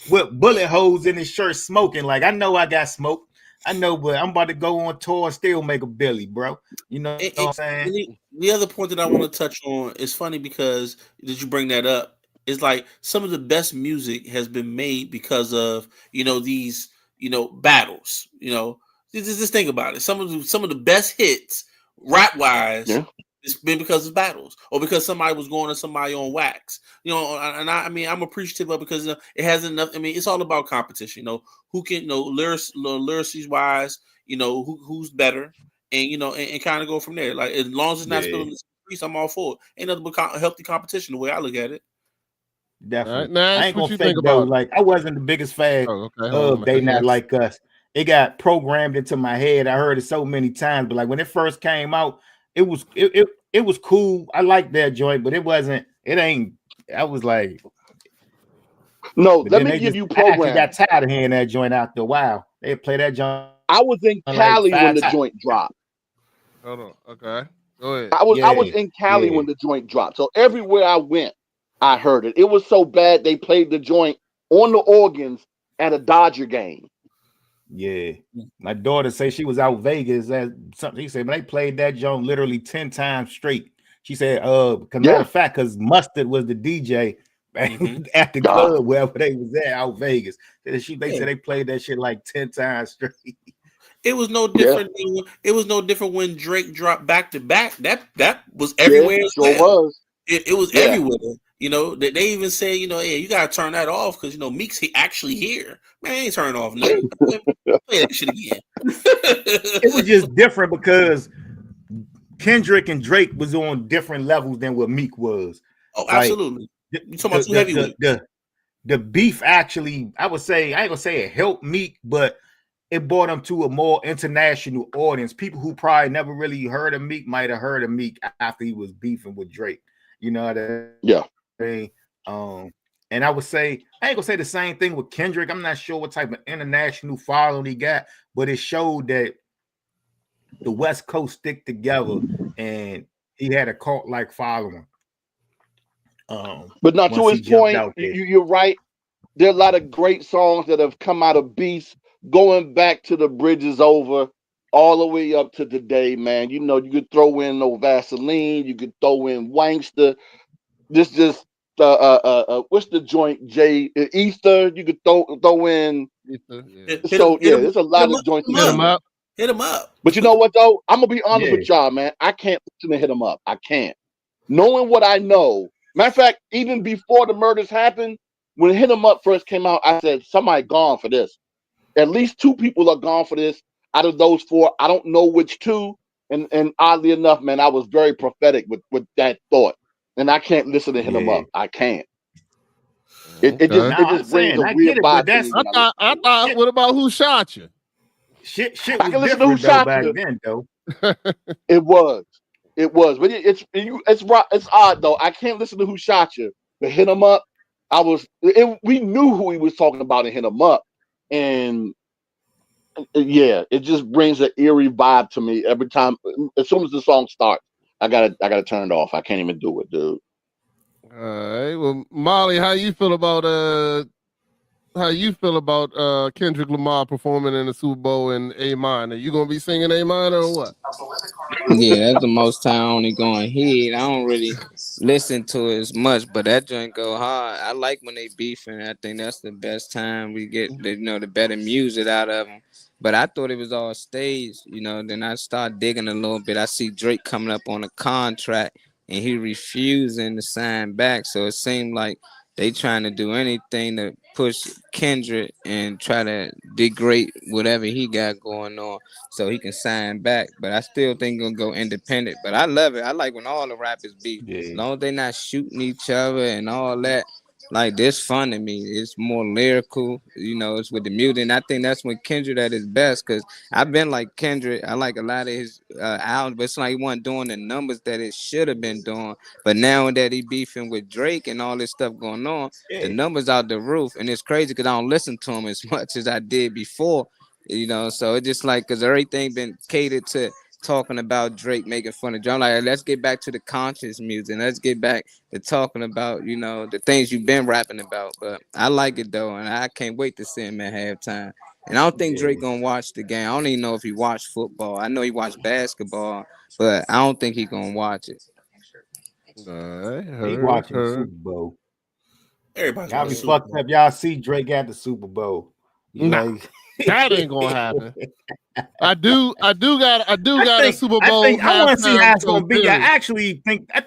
with bullet holes in his shirt, smoking. Like, I know I got smoke. I know, but I'm about to go on tour and still make a Billy, bro. You know what I'm saying? The other point that I want to touch on is funny because did you bring that up? It's like some of the best music has been made because of, you know, these, you know, battles. You know, just think about it. Some of the best hits, rap wise, it's been because of battles or because somebody was going to somebody on wax, you know. And I mean, I'm appreciative of it because it has enough. I mean, it's all about competition, you know, who can, you know, lyrics wise, you know, who's better, and, you know, and kind of go from there. Like, as long as it's not spilling the streets, I'm all for it. Ain't nothing but healthy competition the way I look at it. Definitely. Right, I ain't gonna think though. Like, I wasn't the biggest fan of They Not Like Us. It got programmed into my head. I heard it so many times, but like when it first came out, it was cool. I liked that joint, but I was like, no, let me give you program. I got tired of hearing that joint after a while. They play that joint. I was in Cali when the joint dropped. Hold on. Okay. Go ahead. I was in Cali when the joint dropped. So everywhere I went, I heard it. It was so bad they played the joint on the organs at a Dodger game. Yeah, my daughter say she was out Vegas at something. He said, but they played that joint literally 10 times straight. She said, matter of fact, because Mustard was the DJ at the club wherever they was at out Vegas. They said they played that shit like 10 times straight. It was no different. It was no different when Drake dropped back to back. That was everywhere. It was everywhere. You know, they even say, you know, hey, you gotta turn that off because, you know, Meek's actually here. Man, I ain't turning off nothing. Play that shit again. It was just different because Kendrick and Drake was on different levels than what Meek was. Oh, absolutely. Like, you talking about too heavy? The beef actually, I would say, I ain't gonna say it helped Meek, but it brought him to a more international audience. People who probably never really heard of Meek might have heard of Meek after he was beefing with Drake. You know what I mean? Yeah. And I would say, I ain't gonna say the same thing with Kendrick. I'm not sure what type of international following he got, but it showed that the West Coast stick together and he had a cult-like following. But not to his point, you're right. There are a lot of great songs that have come out of Beast, going back to The Bridge Is Over, all the way up to today, man. You know, you could throw in No Vaseline, you could throw in Wankster. This just what's the joint? Easter. You could throw in. Easter, there's a lot of joints. Hit him up. But you know what though? I'm gonna be honest with y'all, man. I can't listen to Hit 'Em Up. I can't. Knowing what I know. Matter of fact, even before the murders happened, when Hit 'Em Up first came out, I said somebody gone for this. At least 2 people are gone for this. Out of those 4, I don't know which 2. And oddly enough, man, I was very prophetic with that thought. And I can't listen to Hit 'Em Up. I can't. It just brings a weird vibe. I thought, what about Who Shot You? Shit was different though back then, though. It was. It was, but it's odd though. I can't listen to Who Shot You, but Hit 'Em Up. We knew who he was talking about in Hit 'Em Up, and yeah, it just brings an eerie vibe to me every time. As soon as the song starts, I gotta turn it off. I can't even do it, dude. All right. Well, Molly, how you feel about Kendrick Lamar performing in the Super Bowl in A minor? You gonna be singing A minor or what? Yeah, that's the most time only going hit. I don't really listen to it as much, but that joint go hard. I like when they beefing. I think that's the best time we get the better music out of them. But I thought it was all staged, Then I start digging a little bit. I see Drake coming up on a contract and he refusing to sign back. So it seemed like they trying to do anything to push Kendrick and try to degrade whatever he got going on so he can sign back. But I still think he'll go independent. But I love it. I like when all the rappers beef. Yeah. As long as they not shooting each other and all that. Like, this fun to me. It's more lyrical, it's with the music. And I think that's when Kendrick at his best, because I've been like Kendrick. I like a lot of his albums, but it's like he wasn't doing the numbers that it should have been doing. But now that he beefing with Drake and all this stuff going on, the numbers out the roof. And it's crazy because I don't listen to him as much as I did before, So it's just like, because everything been catered to talking about Drake making fun of Drake. Like, let's get back to the conscious music. Let's get back to talking about, the things you've been rapping about. But I like it though, and I can't wait to see him at halftime. And I don't think Drake gonna watch the game. I don't even know if he watched football. I know he watched basketball, but I don't think he gonna watch it. He watching the Super Bowl. Everybody y'all be fucked up. Y'all see Drake at the Super Bowl. That ain't gonna happen. I do got a Super Bowl. I want to see how it's gonna be. I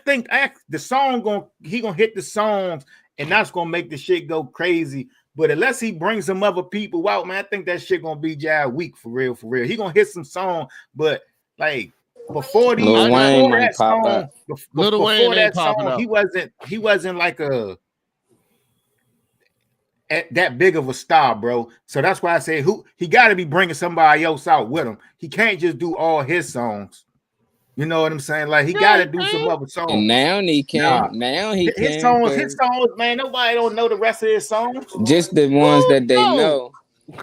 think the song he gonna hit the songs, and that's gonna make the shit go crazy. But unless he brings some other people out, man, I think that shit gonna be weak for real. He gonna hit some song, but like before that song, he wasn't like that big of a star, bro. So that's why I say he got to be bringing somebody else out with him. He can't just do all his songs. You know what I'm saying? Like, he got to do some other songs. And now he can. His songs, man. Nobody don't know the rest of his songs. Just the ones that they know.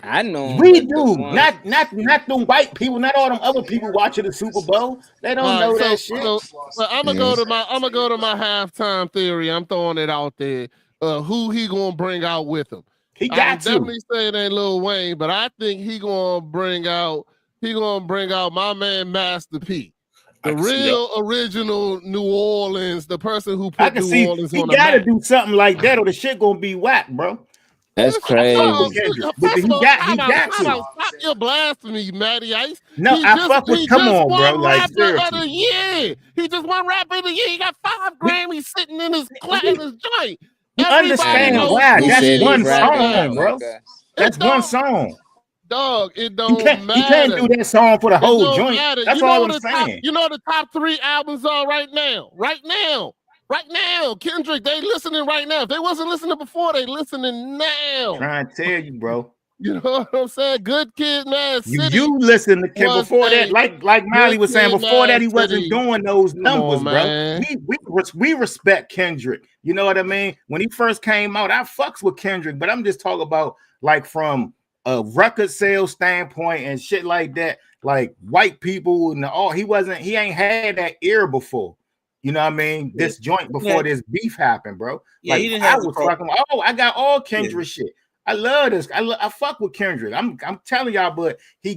I know. We do. Not the white people. Not all them other people watching the Super Bowl. They don't know that shit. So I'm gonna go to my halftime theory. I'm throwing it out there. Who he gonna bring out with him? He got to. Definitely say it ain't Lil Wayne, but I think he gonna bring out my man Master P, the real original New Orleans, the person who put New Orleans on the map. He gotta do something like that, or the shit gonna be whack, bro. That's crazy. He got to. Stop your blasphemy, Matty Ice. No, I fuck with. Come on, bro. Like, seriously. He just won rapper of the year. He got 5 Grammys sitting in his joint. You understand why? That's one song, bro. That's one song. Dog, it don't matter. You can't do that song for the whole joint. That's all I'm saying. You know the top 3 albums are right now. Right now, Kendrick, they listening right now. If they wasn't listening before, they listening now. Trying to tell you, bro. You know what I'm saying? Good Kid, Mad City. You listen to Kendrick before that, like Miley was saying, before that he wasn't doing those numbers, bro. We respect Kendrick. You know what I mean? When he first came out, I fucks with Kendrick, but I'm just talking about like from a record sales standpoint and shit like that. Like white people and all, he ain't had that ear before. You know what I mean? This joint before this beef happened, bro. Yeah, like, he didn't have I got all Kendrick shit. I love this. I fuck with Kendrick. I'm telling y'all, but he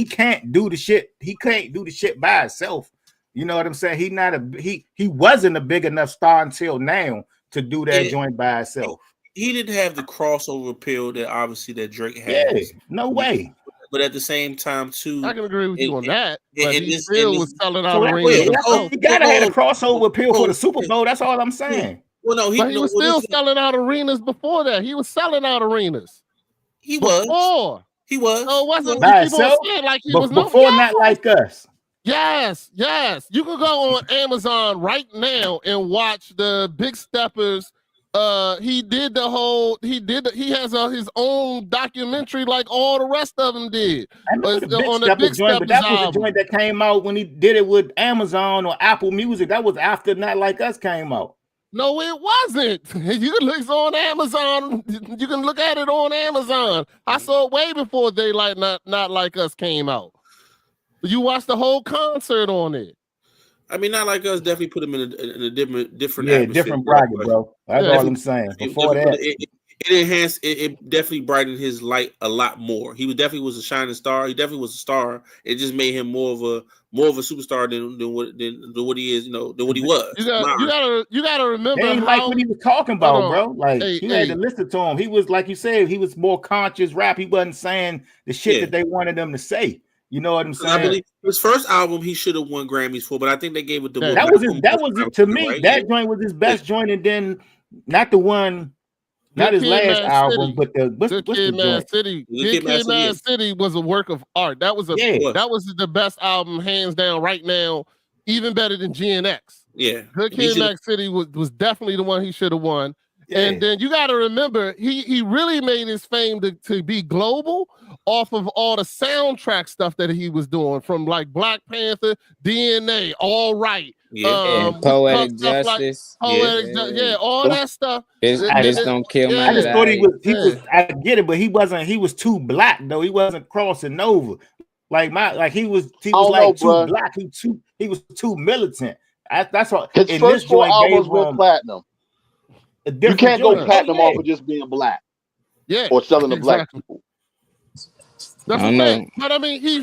can't do the shit. He can't do the shit by himself. You know what I'm saying? He wasn't a big enough star until now to do that joint by himself. He didn't have the crossover appeal that obviously that Drake has. Yeah, no way. But at the same time, too, I can agree with you on that. But he still was selling out arenas. He gotta have a crossover appeal for the Super Bowl. That's all I'm saying. Well, no, he was still selling out arenas before that. He was selling out arenas. He was. So it wasn't by himself, like he was before, not like us. Yes. You can go on Amazon right now and watch the Big Steppers he has his own documentary like all the rest of them did. On the Big Step, but that was a joint that came out when he did it with Amazon or Apple Music. That was after Not Like Us came out. No, it wasn't. You can look on Amazon. You can look at it on Amazon. I saw it way before Daylight Not Like Us came out. You watched the whole concert on it. I mean, Not Like Us definitely put him in a different different bracket, bro. That's all I'm saying. Before that, it enhanced. It definitely brightened his light a lot more. He definitely was a shining star. He definitely was a star. It just made him more of a superstar than what he is. Than what he was. You gotta remember. They ain't like what he was talking about, bro. Like he had to listen to him. He was, like you said, he was more conscious rap. He wasn't saying the shit that they wanted them to say. You know what I'm saying? I believe his first album he should have won Grammys for, but I think they gave it to that was to me. Right? That joint was his best joint, and then not the one, not his last album, but what's the joint? City. Good Kid, Mad City was a work of art. That was the best album hands down right now, even better than GNX. Yeah, Good Kid, Mad City was definitely the one he should have won. Yeah. And then you got to remember, he really made his fame to be global off of all the soundtrack stuff that he was doing, from like Black Panther, DNA, All Right, Poetic Justice, all that stuff. I just don't kill my. I just thought he was. I get it, but he wasn't. He was too black though. He wasn't crossing over. He was too black. He was too militant. That's what his first 4 albums went platinum. You can't go platinum off of just being black, or selling to black people. That's the thing. But I mean, he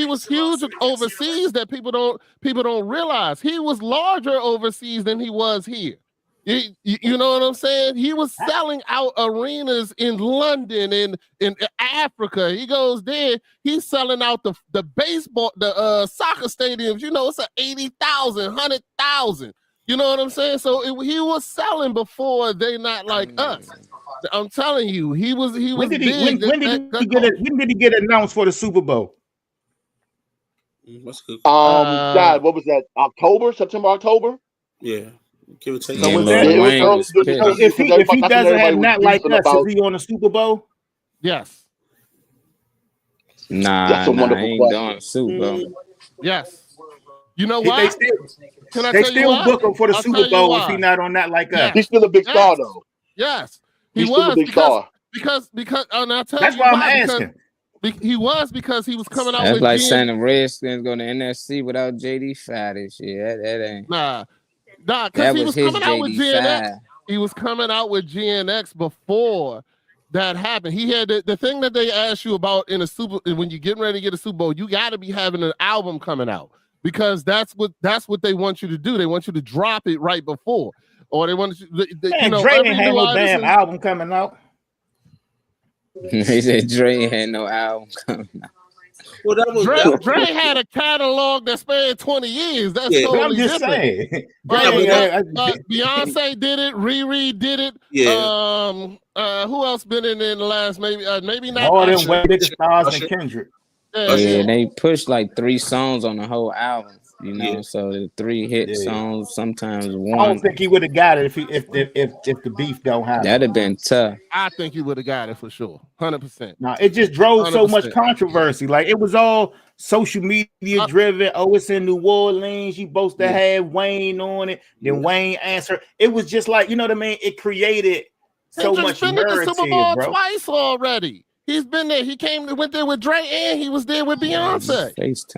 was huge overseas that people don't realize. He was larger overseas than he was here. You know what I'm saying? He was selling out arenas in London and in Africa. He goes there. He's selling out the baseball, the soccer stadiums. It's a 80,000, 100,000. You know what I'm saying? So he was selling before They Not Like Us. I'm telling you, he was. When did he get announced for the Super Bowl? God, what was that? September, October? Yeah. Give it to if he doesn't have Not Like Us, is he on the Super Bowl? Yes. Nah, I ain't doing Super Bowl. Yes. You know why? They still book him for the Super Bowl if he's not on Not Like Us. He's still a big star, though. Yes, he's still a big star. Because I'll tell that's you why I'm asking. He was because he was coming out. That's with like saying the Redskins go to NFC without JD Fad and shit. That ain't. Nah, because he was coming out with GNX. He was coming out with GNX before that happened. He had the thing that they asked you about in a when you're getting ready to get a Super Bowl, you got to be having an album coming out. Because that's what they want you to do. They want you to drop it right before, or they want you. Dre ain't had no damn album coming out. He said Dre had no album coming out. Well, Dre had a catalog that spanned 20 years. That's totally I'm just different. Saying. Beyonce did it. Riri did it. Yeah. Who else been in the last maybe not? All them way bigger stars than Kendrick. Yeah, they pushed like 3 songs on the whole album, so the 3 hit songs, sometimes 1. I don't think he would have got it if the beef don't happen. That'd have been tough. I think he would have got it for sure, 100%. No, it just drove 100%. So much controversy. Like it was all social media driven. It's in New Orleans. You supposed to have Wayne on it. Then Wayne answered. It was just like, you know what I mean? It created so much narrative, the Super Bowl bro. Twice already. He's been there. He went there with Dre, and he was there with Beyonce.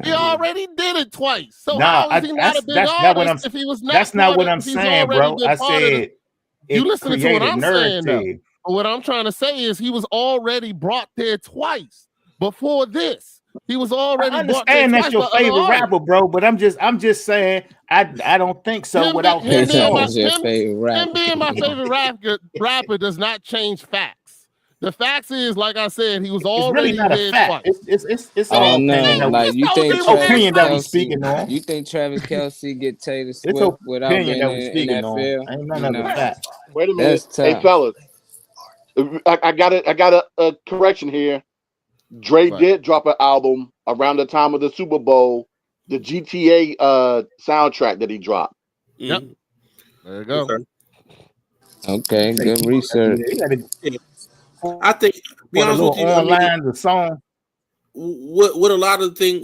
He already did it twice. So how is he not a big artist if he was not? That's not what I'm saying, bro. I said you listening to what I'm saying. Though. What I'm trying to say is he was already brought there twice before this. He was already. I understand that's your favorite rapper, bro. But I'm just saying I don't think so. Without him being my favorite rapper does not change facts. The facts is, like I said, he was already really not a fact. It's an opinion. Like you think opinion that we speaking on. You think Travis Kelce get Taylor Swift without being in NFL? Ain't none of that. Wait a minute, hey fellas, I got a correction here. Dre did drop an album around the time of the Super Bowl, the GTA soundtrack that he dropped. Yep. There you go. Okay. Okay, good research. I think. Be honest with you, online the song. What a lot of things.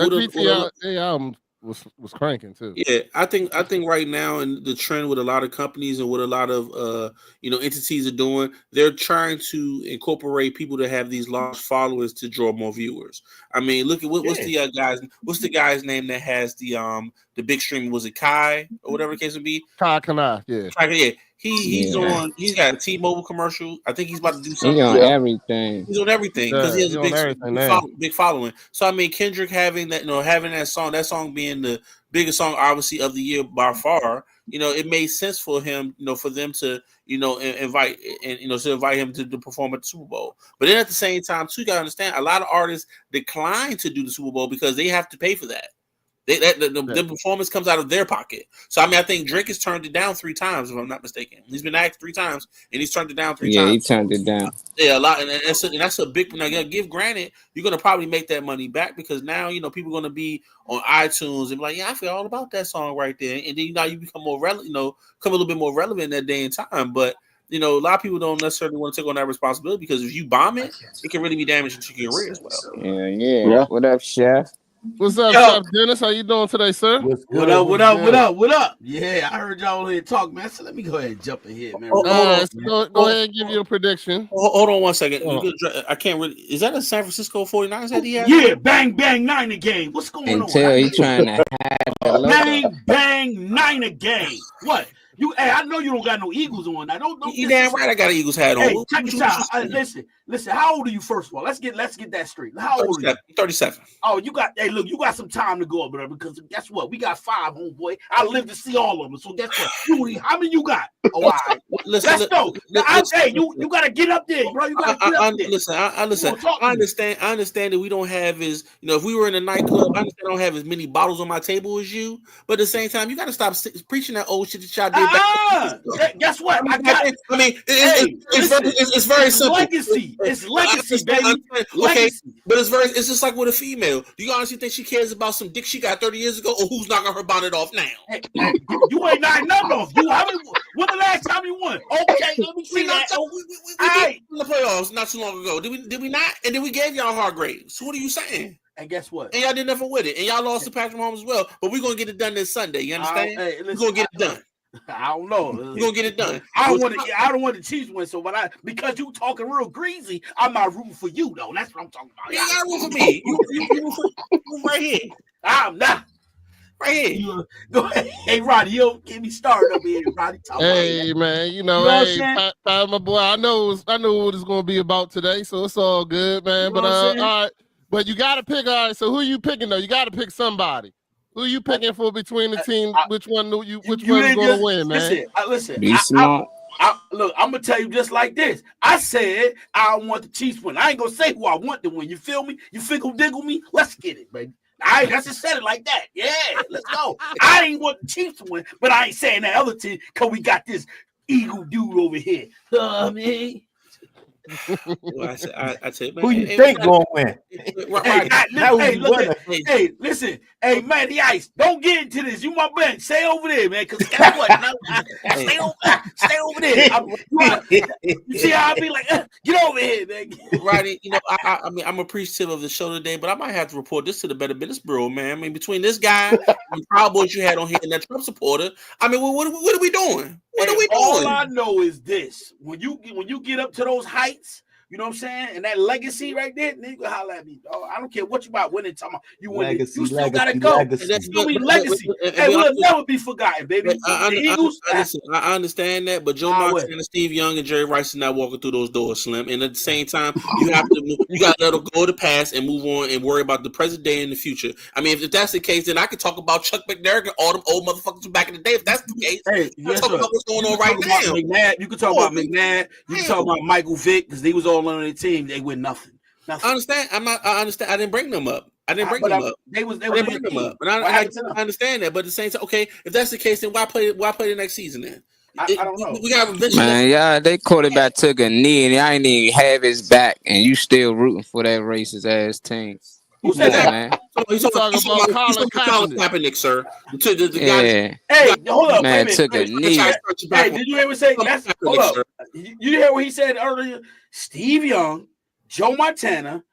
Was cranking too. Yeah, I think right now, and the trend with a lot of companies and what a lot of entities are doing, they're trying to incorporate people that have these large followers to draw more viewers. I mean, look at what's the guy's name that has the big stream? Was it Kai or whatever the case would be? Kai Kanai, yeah. Yeah. He's got a T-Mobile commercial. I think he's about to do something. He's on everything. He's on everything because he has a big following. So I mean, Kendrick having that song being the biggest song obviously of the year by far. It made sense for him, for them to invite him to perform at the Super Bowl. But then at the same time, too, you gotta understand a lot of artists decline to do the Super Bowl because they have to pay for that. The performance comes out of their pocket. So I mean, I think Drake has turned it down 3 times, if I'm not mistaken. He's been asked 3 times, and he's turned it down 3 times. Yeah, he turned it down. Yeah, a lot, and that's a big. Now, give granted, you're gonna probably make that money back because now people are gonna be on iTunes and be like, yeah, I forgot all about that song right there, and then now you become more relevant, become a little bit more relevant in that day and time. But a lot of people don't necessarily want to take on that responsibility because if you bomb it, it can really be damaging to your career as well. Yeah. What up, Chef? What's up, Chef Dennis? How you doing today, sir? What up? Yeah, I heard y'all here talk, man. So let me go ahead and jump in here, man. Go ahead and give you a prediction. Hold on 1 second. I can't really. Is that a San Francisco 49ers that he has? Yeah, bang bang Niner game. What's going on? Until he trying to hide the logo. Bang bang Niner game. What? I know you don't got no Eagles on. I don't. You damn right. I got an Eagles hat on. Hey, check this out. Listen. How old are you? First of all, let's get that straight. How old are you? 37. Oh, you got. Hey, look, you got some time to go up there because guess what? We got 5, homeboy. I live to see all of them. So guess what? How many you got? Oh, all right. Let's go. You got to get up there, bro. You got to get up there. Listen. I understand that we don't have if we were in a nightclub, I understand I don't have as many bottles on my table as you. But at the same time, you got to stop preaching that old shit that y'all did. Guess what? It's very simple. Legacy. It's legacy, baby. Okay, but it's just like with a female. Do you honestly think she cares about some dick she got 30 years ago, or who's knocking her bonnet off now? Hey, you ain't knocking nothing off. When the last time you won? Okay, let me see that. We in the playoffs not too long ago. Did we not? And then we gave y'all hard grades. So what are you saying? And guess what? And y'all did nothing with it. And y'all lost to Patrick Mahomes as well. But we're gonna get it done this Sunday. You understand? We're gonna get it done. I don't know. We're gonna get it done. I don't want the Chiefs win. So, because you talking real greasy, I'm not rooting for you though. That's what I'm talking about. You gotta root for me. You right here. I'm not. Right here. Go ahead. Hey, Roddy, you get me started up here, Roddy. Hey, man, my boy, I know what it's gonna be about today, so it's all good, man. But all right, but you gotta pick. All right, so who you picking though? You gotta pick somebody. Who you picking for between the teams? Which one is going to win, man? Listen. Be smart. Look, I'm gonna tell you just like this. I said I want the Chiefs win. I ain't gonna say who I want to win. You feel me? You fickle diggle me? Let's get it, baby. I just said it like that. Yeah, let's go. I ain't want the Chiefs to win, but I ain't saying that other team because we got this Eagle dude over here. Man. Well, I said, man, who you think gonna win? Hey, listen, hey, man, the Ice, don't get into this. You my man, stay over there, man. Because guess what? Stay over there. You see how I be like, get over here, man. Roddy, I mean, I'm appreciative of the show today, but I might have to report this to the Better Business Bureau, man. I mean, between this guy and Proud Boys you had on here and that Trump supporter, I mean, what are we doing? What are we doing? All I know is this: when you get up to those heights, you know what I'm saying, and that legacy right there, nigga, holler at me. Oh, I don't care what you about winning. Talking about you win, you still gotta go. Legacy. Hey, we'll never be forgotten, baby. I understand that, but Joe Montana, Steve Young, and Jerry Rice are not walking through those doors, Slim. And at the same time, you got to let them go to the past and move on and worry about the present day and the future. I mean, if that's the case, then I could talk about Chuck McNair and all them old motherfuckers from back in the day. If that's the case, talk about what's going on right now. You can talk about McNabb. You can talk about Michael Vick because they was all on their team. They win nothing. I understand. I understand. I didn't bring them up. I didn't bring them up. They bring them up. But I understand that. But at the same time, okay, if that's the case, then why play the next season then? I don't know. We got man, yeah, they quarterback took a knee and I ain't even have his back, and you still rooting for that racist ass team. Who said that, man? He's talking about Colin Kaepernick, sir. To the guy. Hey, hold up, man, wait a took a knee. Hey, did you ever say that's? Hold up. You hear what he said earlier? Steve Young, Joe Montana,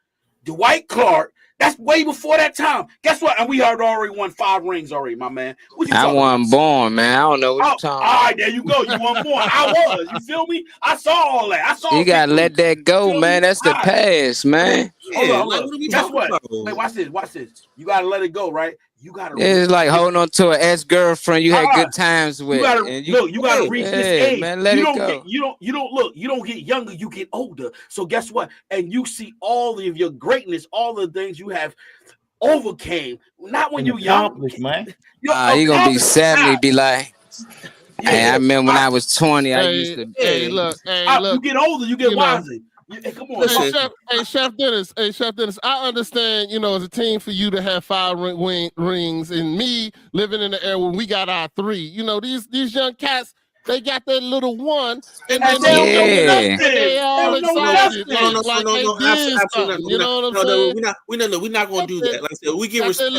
Dwight Clark. That's way before that time. Guess what? And we had already won 5 rings already, my man. I wasn't born, man. I don't know what you're talking about. All right, there you go. You weren't born. I was. You feel me? I saw all that. I saw. You gotta let that go, man. That's the past, man. Hold on. Guess what? Wait, watch this. Watch this. You gotta let it go, right? You gotta. It's like holding on to an ex-girlfriend you had good times with. You gotta reach this age. Man, let it go. You don't get younger. You get older. So guess what? And you see all of your greatness, all the things you have overcame. Not when you're young, man. You're gonna be 70. Be like. Hey, I remember when I was 20. I used to. Hey, look. You get older, you get wiser. Hey, come on, Chef Dennis. I understand, as a team for you to have 5 rings, and me living in the era when we got our 3. These young cats, they got that little one, and then they all excited. We're not going to do that. Like I said, we give respect.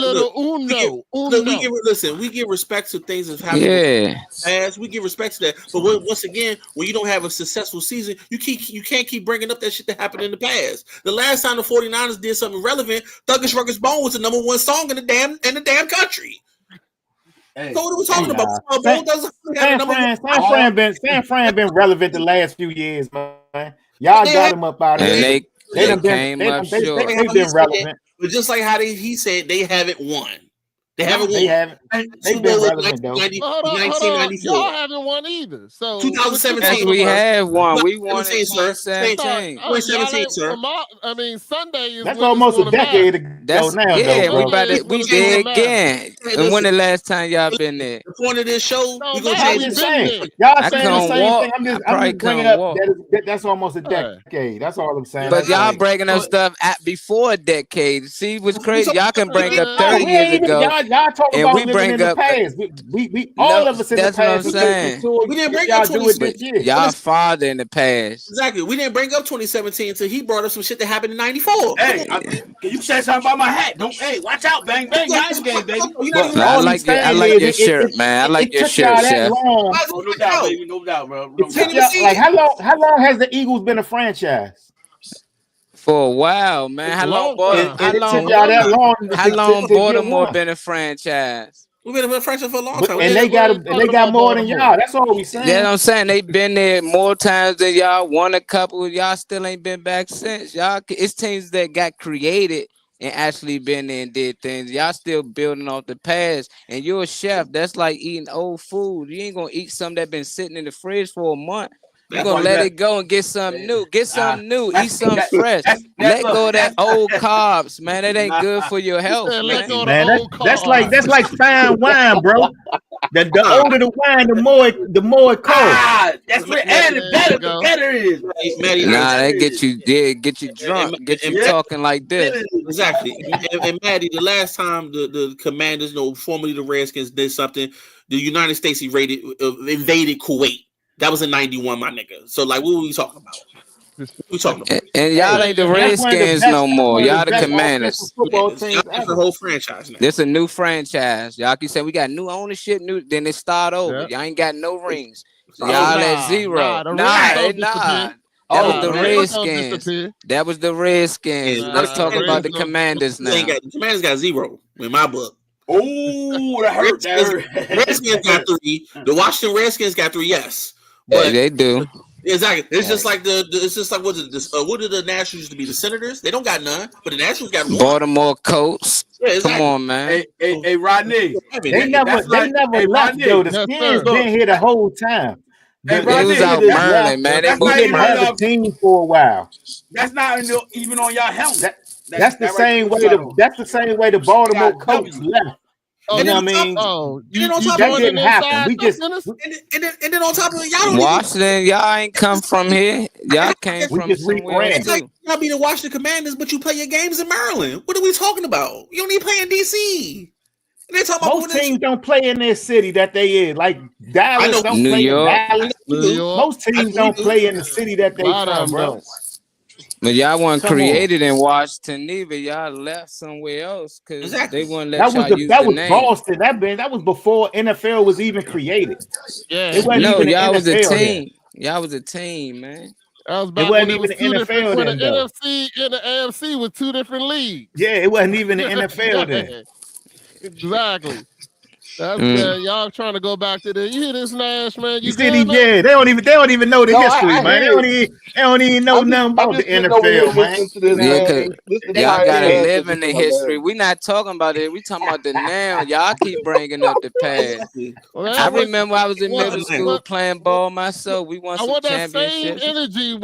We give respect to things that's happening. As we give respect to that, but once again, when you don't have a successful season, you can't keep bringing up that shit that happened in the past. The last time the 49ers did something relevant, Thuggish Ruggish Bone was the #1 song in the damn country. Hey, so what are we talking about? San Fran been relevant the last few years, man. Y'all got him up out of there. They've been relevant. But just like how he said, they haven't won. They haven't won. They've been relevant, though. 1994. Y'all haven't won either. So 2017. We have won. We won in 2017. 2017, sir. I mean, Sunday is. That's almost a decade ago now. Yeah, we did again. And when the last time y'all been there? The point of this show, we gonna change the same. Y'all saying the same thing. I'm just bringing up that's almost a decade. That's all I'm saying. But y'all bringing up stuff before a decade. See what's crazy? Y'all can bring up 30 years ago. Y'all talk about living in the past. We all of us in the past. That's what I'm saying. We didn't bring up 2017. Y'all father in the past. Exactly. We didn't bring up 2017 until he brought up some shit that happened in '94. Hey, can you say something about my hat? Hey, watch out, bang bang, nice game, baby. I like your shirt, man. I like your shirt, Chef. No doubt, baby. No doubt, bro. Like how long has the Eagles been a franchise? For a while, man. How long Baltimore been a franchise? We've been a franchise for a long time. And they got more than y'all. That's all we saying. Yeah, I'm saying they been there more times than y'all. Won a couple. Y'all still ain't been back since. Y'all, it's teams that got created and actually been there and did things. Y'all still building off the past. And you're a chef. That's like eating old food. You ain't gonna eat something that been sitting in the fridge for a month. You're gonna let it go and get something new. Get something new. Eat something fresh. Let go of that old carbs, man. It ain't good for your health, man. That's like fine wine, bro. The older the wine, the more it costs. That's what the better it is. Nah, that get you drunk, get you talking like this. Exactly. And Maddie, the last time the Commanders, formerly the Redskins, did something, the United States invaded Kuwait. That was in '91, my nigga. So, like, what were we talking about? And y'all ain't the Redskins no more. Y'all the Commanders. It's a whole franchise now. This a new franchise. Y'all keep saying we got new ownership, then it start over. Y'all ain't got no rings. So y'all at 0. That was the Redskins. That was the Redskins. Let's talk about the Commanders now. The Commanders got 0 in my book. Oh, that hurt. Redskins got 3. The Washington Redskins got 3. Yes. But they do. Exactly. It's just like what did the Nationals used to be? The Senators? They don't got none, but the Nationals got 1. Baltimore Colts. Yeah, exactly. Come on, man. Hey, Rodney. They never left though. The Skins been here the whole time. They was out Maryland, man. They didn't have a team for a while. That's not even on y'all helmet. That's the same way the Baltimore Colts left. You know what I mean? That didn't happen. We just and then on top of it, y'all Washington, y'all ain't come from here. Y'all came from somewhere. It's like y'all be the Washington Commanders, but you play your games in Maryland. What are we talking about? You don't even play in DC. And they talk about most teams don't play in their city that they in. Like Dallas don't play in Dallas. Most teams don't play in the city that they from, bro. But y'all weren't created in Washington either. Y'all left somewhere else because they wouldn't let y'all use the name. Boston. That was before NFL was even created. Yeah. Y'all was a team. Y'all was a team, man. I was about when it was two different. When the NFC and the AFC was two different leagues. Yeah, it wasn't even the NFL then. Exactly. That's y'all trying to go back to the. You hear this, Nash, man? You see, they don't even know the history, man. They don't even know nothing about the NFL, man. Y'all gotta live in the history. We not talking about it. We talking about the now. Y'all keep bringing up the past. I remember I was in middle school playing ball myself. We won some championships. I want that same energy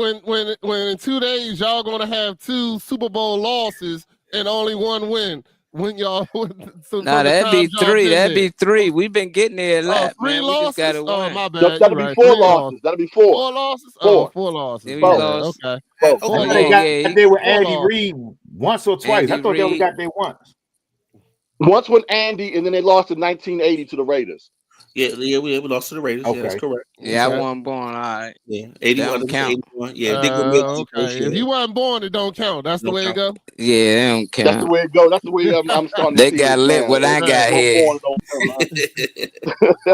when in 2 days y'all gonna have 2 Super Bowl losses and only 1 win. When y'all, that'd be 3. That'd be 3. We've been getting there a lot. 3 losses. We just gotta win. Oh, my bad. That'll be 4 losses. That'll be 4. 4 losses. 4. 4 losses. Yeah, we lost. Okay. They were Andy Reid once or twice. I thought they only got there once. Once with Andy, and then they lost in 1980 to the Raiders. Yeah, we lost to the Raiders. Okay. Yeah, that's correct. Yeah, I wasn't born. All right. Yeah, 81. Count. 81. Yeah, okay. If you wasn't born, it don't count. That's the way it go. Yeah, they don't count. That's the way it go. That's the way I'm starting. They got lit. What I got here.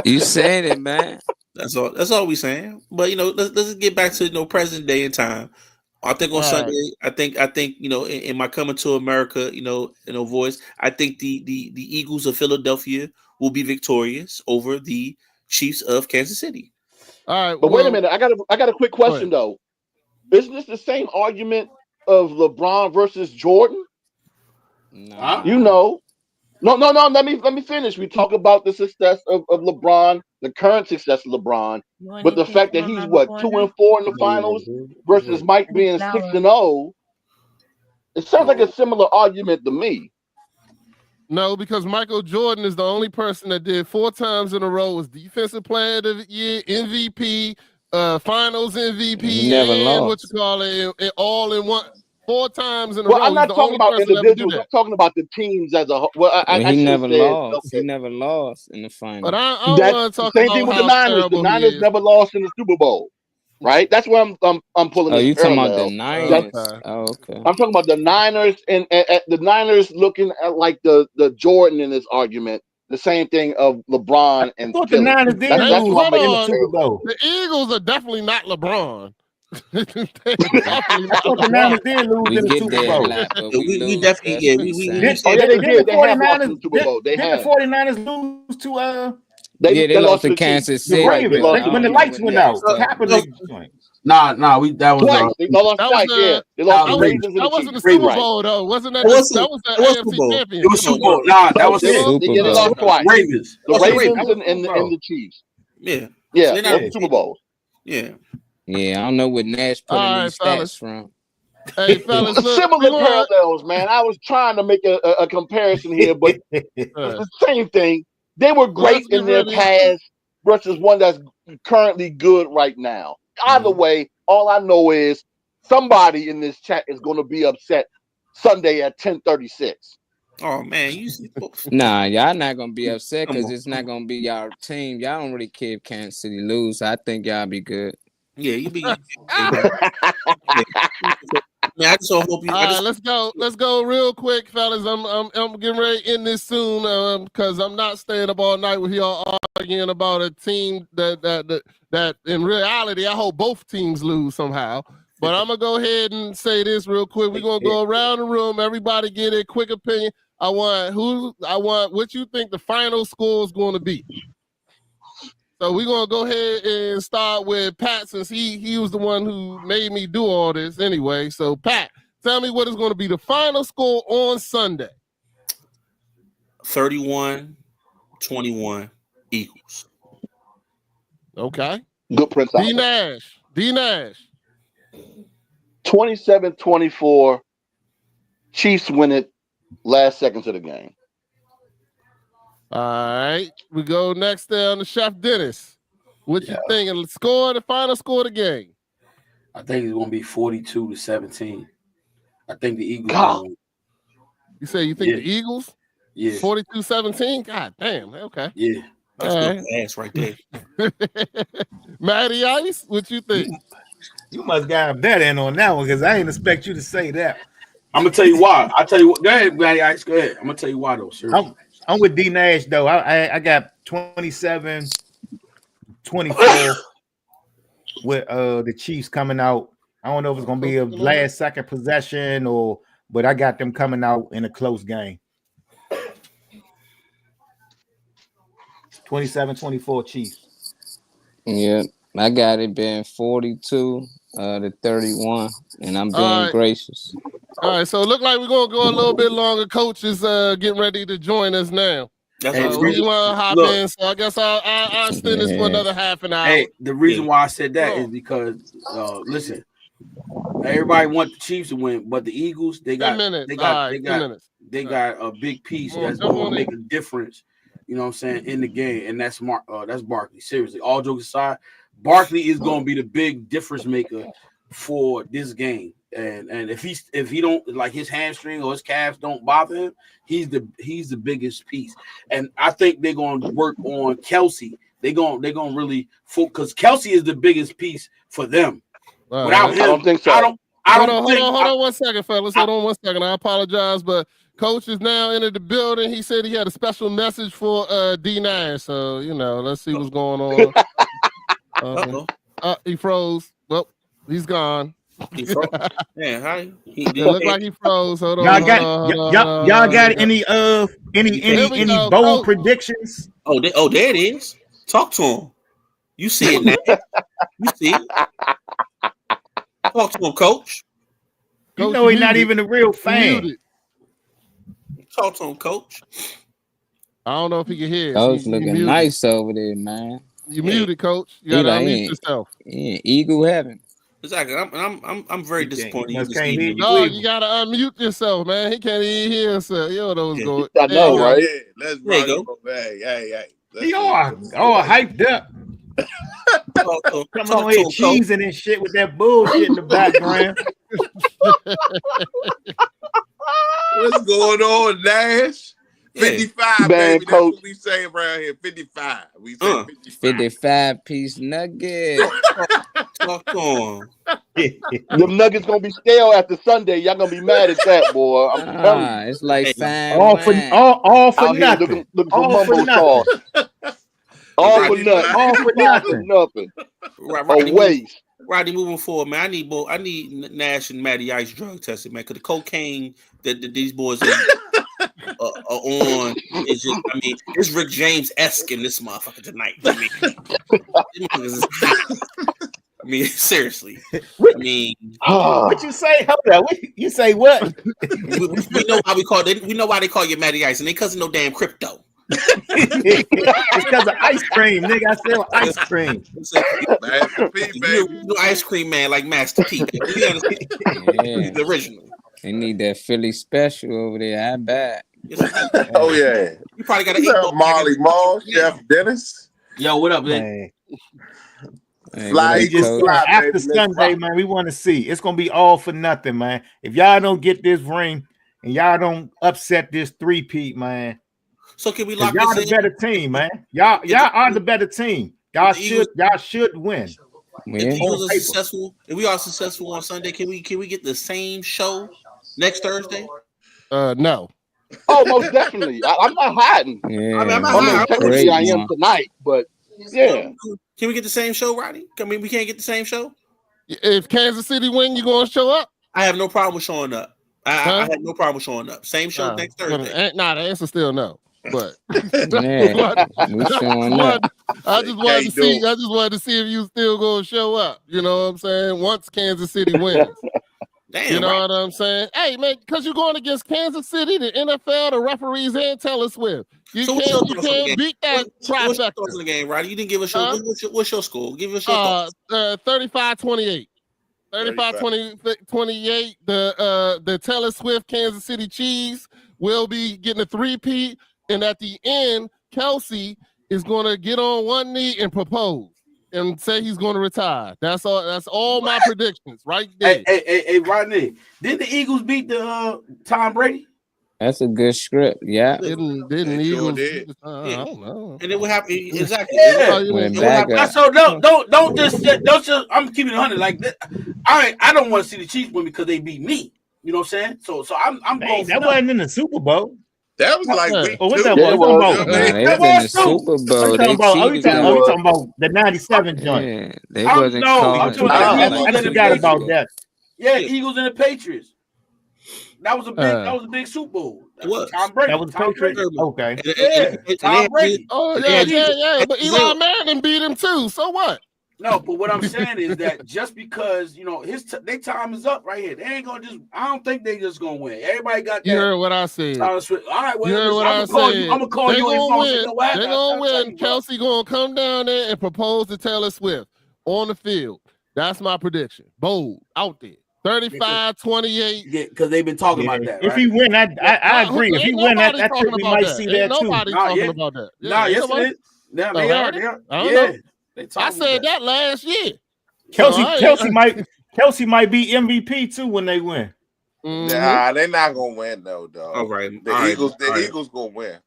You saying it, man? That's all we saying. But let's get back to present day and time. I think on Sunday, I think in my coming to America, voice, I think the Eagles of Philadelphia will be victorious over the Chiefs of Kansas City. All right, but wait a minute. I got a quick question though. Isn't this the same argument of LeBron versus Jordan? No. No. Let me finish. We talk about the success of LeBron, the current success of LeBron, but the fact that he's 2-4 in the finals versus Mike being 6-0. It sounds like a similar argument to me. No, because Michael Jordan is the only person that did 4 times in a row was Defensive Player of the Year, MVP, Finals MVP, he never lost. All in one 4 times in a row. Well, I'm not talking about individuals. I'm talking about the teams as a whole. Well, he never lost. Okay. He never lost in the final. But I want to talk about same thing with the Niners. The Niners never lost in the Super Bowl. Right, that's where I'm pulling. Oh, you talking about the Niners? Okay. I'm talking about the Niners and the Niners looking at like the Jordan in this argument. The same thing of LeBron and the Niners did lose in the Super Bowl. The Eagles are definitely not LeBron. The Niners did lose in the Super Bowl. We definitely they did. They have lost in the Super Bowl. Did the 49ers lose to they lost to Kansas City. When the lights went out. Nah, that was twice. They lost twice. They lost to Ravens and the Chiefs. That wasn't the Super Bowl though, wasn't that? That was the AFC Championship. It was Super Bowl. Nah, that was it. They lost twice. Ravens. The Ravens and the Chiefs. Yeah. Super Bowl. Yeah. Yeah, I don't know what Nash put in these stats from. Hey, fellas, similar parallels, man. I was trying to make a comparison here, but it's the same thing. They were great in their past versus one that's currently good right now. Either way, all I know is somebody in this chat is going to be upset Sunday at 10:36. Oh man, nah, y'all not gonna be upset because it's not gonna be y'all team. Y'all don't really care if Kansas City lose. I think y'all be good. Yeah, you be. Man, I just hope you. Let's go real quick, fellas. I'm getting ready to end this soon because I'm not staying up all night with y'all arguing about a team that in reality I hope both teams lose somehow. But I'm gonna go ahead and say this real quick. We're gonna go around the room. Everybody get a quick opinion. I want what you think the final score is going to be. So we're gonna go ahead and start with Pat since he was the one who made me do all this anyway. So Pat, tell me what is going to be the final score on Sunday. 31-21 Eagles. Okay. Good Prince. D Nash. 27-24. Chiefs win it last seconds of the game. All right, we go next there on the Chef Dennis. What you thinking? The final score of the game. I think it's going to be 42-17. I think the Eagles. You say you think the Eagles? Yeah. 42-17? God damn. Okay. Yeah. That's good ass right there. Matty Ice, what you think? You must got a bet in on that one because I didn't expect you to say that. I'm gonna tell you why. I'll tell you what. Go ahead, Matty Ice. Go ahead. I'm gonna tell you why though, sir. I'm with D Nash though. I got 27-24 with the Chiefs coming out. I don't know if it's gonna be a last second possession but I got them coming out in a close game. 27-24 Chiefs. Yeah, I got it being 42 to 31, and I'm being gracious. All right, so it look like we're gonna go a little bit longer. Coach is getting ready to join us now. That's we want to hop in, so I guess I'll extend this for another half an hour. Hey, the reason why I said that is because listen, everybody want the Chiefs to win, but the Eagles they got a big piece that's going to make a difference. You know what I'm saying in the game, and that's Barkley. Seriously, all jokes aside, Barkley is going to be the big difference maker for this game. And if he don't like his hamstring or his calves don't bother him, he's the biggest piece. And I think they're gonna work on Kelsey. They're gonna really focus because Kelsey is the biggest piece for them. Without him, I don't think so. Hold on 1 second, fellas. Hold on 1 second. I apologize, but Coach is now into the building. He said he had a special message for D9. So let's see what's going on. He froze. Well, he's gone. He froze. Yeah, hi. It looked like he froze. Hold on. Y'all got any bold predictions? Oh, there it is. Talk to him. You see it now. You see it. Talk to him, Coach. You know he's not even a real fan. Talk to him, Coach. I don't know if he can hear. Coach looking nice over there, man. You muted, Coach. You gotta unmute yourself. Yeah, Eagle heaven. Exactly. I'm very disappointed. You gotta unmute yourself, man. He can't even hear himself. You know those going. I know, right? Yeah, let's go. Hey. He all hyped up. Come on here, cheesing and shit with that bullshit in the background. What's going on, Nash? 55, baby. That's what we say around here. 55. We say 55 piece nugget. Talk on. Them nuggets gonna be stale after Sunday. Y'all gonna be mad at that, boy. I'm telling you. It's like all for nothing. All for nothing. All for nothing. A waste. Rodney, moving forward, man. I need Nash and Matty Ice drug tested, man. Because the cocaine that these boys are on is just, it's Rick James-esque in this motherfucker tonight. Seriously. What you say? Hold on. You say what? we know why we know why they call you Matty Ice, and they cause of no damn crypto. It's because of ice cream, nigga. I sell ice cream. Master P, baby. You ice cream man like Master P. He's the original. They need that Philly special over there. I bet. Oh yeah. You probably got to Molly Mall, Chef Dennis. Yo, what up, man? Fly after Sunday, man. We want to see. It's gonna be all for nothing, man. If y'all don't get this ring and y'all don't upset this three-peat, man. So can we lock y'all this the better team, man? Y'all are the better team. Y'all should win. If we are successful on Sunday, can we get the same show next Thursday? No. Oh, most definitely. I'm not hiding. Yeah, I'm not hiding. Technically, I am tonight, but yeah. Can we get the same show, Rodney? We can't get the same show. If Kansas City win, you gonna show up? I have no problem with showing up. I have no problem with showing up. Same show next Thursday. The answer still no. But I just wanted to see if you still gonna show up. You know what I'm saying? Once Kansas City wins. Damn, you know what I'm saying? Hey man, because you're going against Kansas City, the NFL, the referees, and Taylor Swift. You can't beat that trifecta. What's your thoughts on the game, Roddy? You didn't give us your what's your score? Give us your thoughts. 35-28. 35-28. The Taylor Swift Kansas City Chiefs will be getting a three-peat. And at the end, Kelsey is going to get on one knee and propose and say he's going to retire. That's all. That's all my predictions right there. Hey, Rodney, did the Eagles beat the Tom Brady? That's a good script. Yeah. Didn't Eagles? I don't know. And it would happen exactly. Yeah. So don't just. I'm keeping it 100 like that. I don't want to see the Chiefs win because they beat me. You know what I'm saying? So I'm going. That wasn't in the Super Bowl. That was like week 2. What that was? They were in the Super Bowl. Are you talking about the 97 joint? Yeah, they wasn't calling. I forgot about that. Yeah, Eagles and the Patriots. That was a big Super Bowl. Tom Brady. That was Tom Brady. Okay. Tom Brady. Oh yeah. But Eli Manning beat him too. So what? No, but what I'm saying is that just because their time is up right here, they ain't gonna just. I don't think they just gonna win. Everybody got that. You heard what I said. All right, well, you heard what I said. I'm gonna call you. They're gonna win. Kelsey gonna come down there and propose to Taylor Swift on the field. That's my prediction. Bold out there. 35-28. Yeah, because they've been talking about that. If he win, I agree. If he win, I think we might see that too. Nobody talking about that. Yes, it is. Now they are. Yeah. I said that last year. Kelsey might be MVP too when they win. Nah, they're not gonna win though. All right, the Eagles gonna win.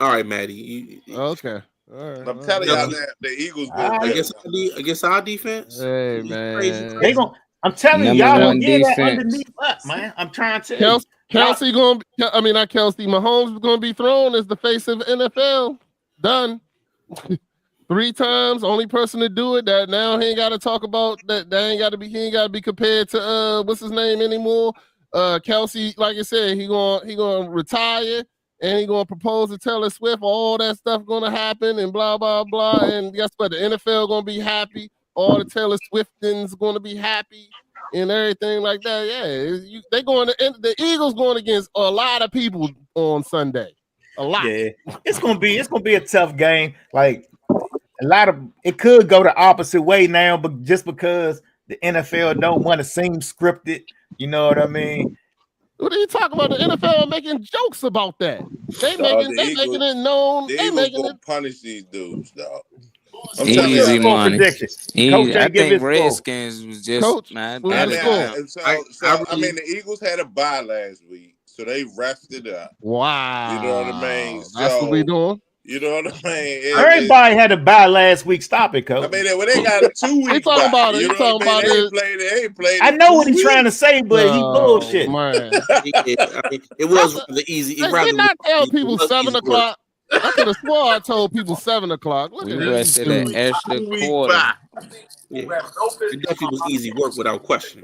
All right, Maddie. Okay. All right. I'm telling y'all that the Eagles gonna win. Against our defense. Hey man, I'm telling you, y'all don't get that underneath us, man. I'm trying to tell you. Kelsey gonna. I mean, not Kelsey. Mahomes is gonna be thrown as the face of NFL. Done. 3 times, only person to do it. That now he ain't got to talk about that. He ain't got to be compared to what's his name anymore. Kelsey, like I said, he gonna retire and he gonna propose to Taylor Swift. All that stuff gonna happen and blah blah blah. And guess what? The NFL gonna be happy. All the Taylor Swiftins gonna be happy and everything like that. Yeah, the Eagles going against a lot of people on Sunday. A lot. Yeah, it's gonna be a tough game. Like. A lot of it could go the opposite way now, but just because the NFL don't want to seem scripted, you know what I mean? What are you talking about? The NFL making jokes about that. They making it known. They making it punish these dudes, dog. Easy money. Coach, I think Redskins was just Coach, man. I mean, the Eagles had a bye last week, so they rested up. Wow. You know what I mean? That's what we doing. You know what I mean? Everybody had a bye last week. Stop it, Coach. I mean, when they got a 2 week talking about it. You know talking about it. They ain't played. I know what he's trying to say, but he bullshit. Man. It was rather easy. Did not tell people 7 o'clock. I could have swore I told people 7 o'clock. Look at this. We rested an extra quarter. Yeah. It definitely was easy work without question.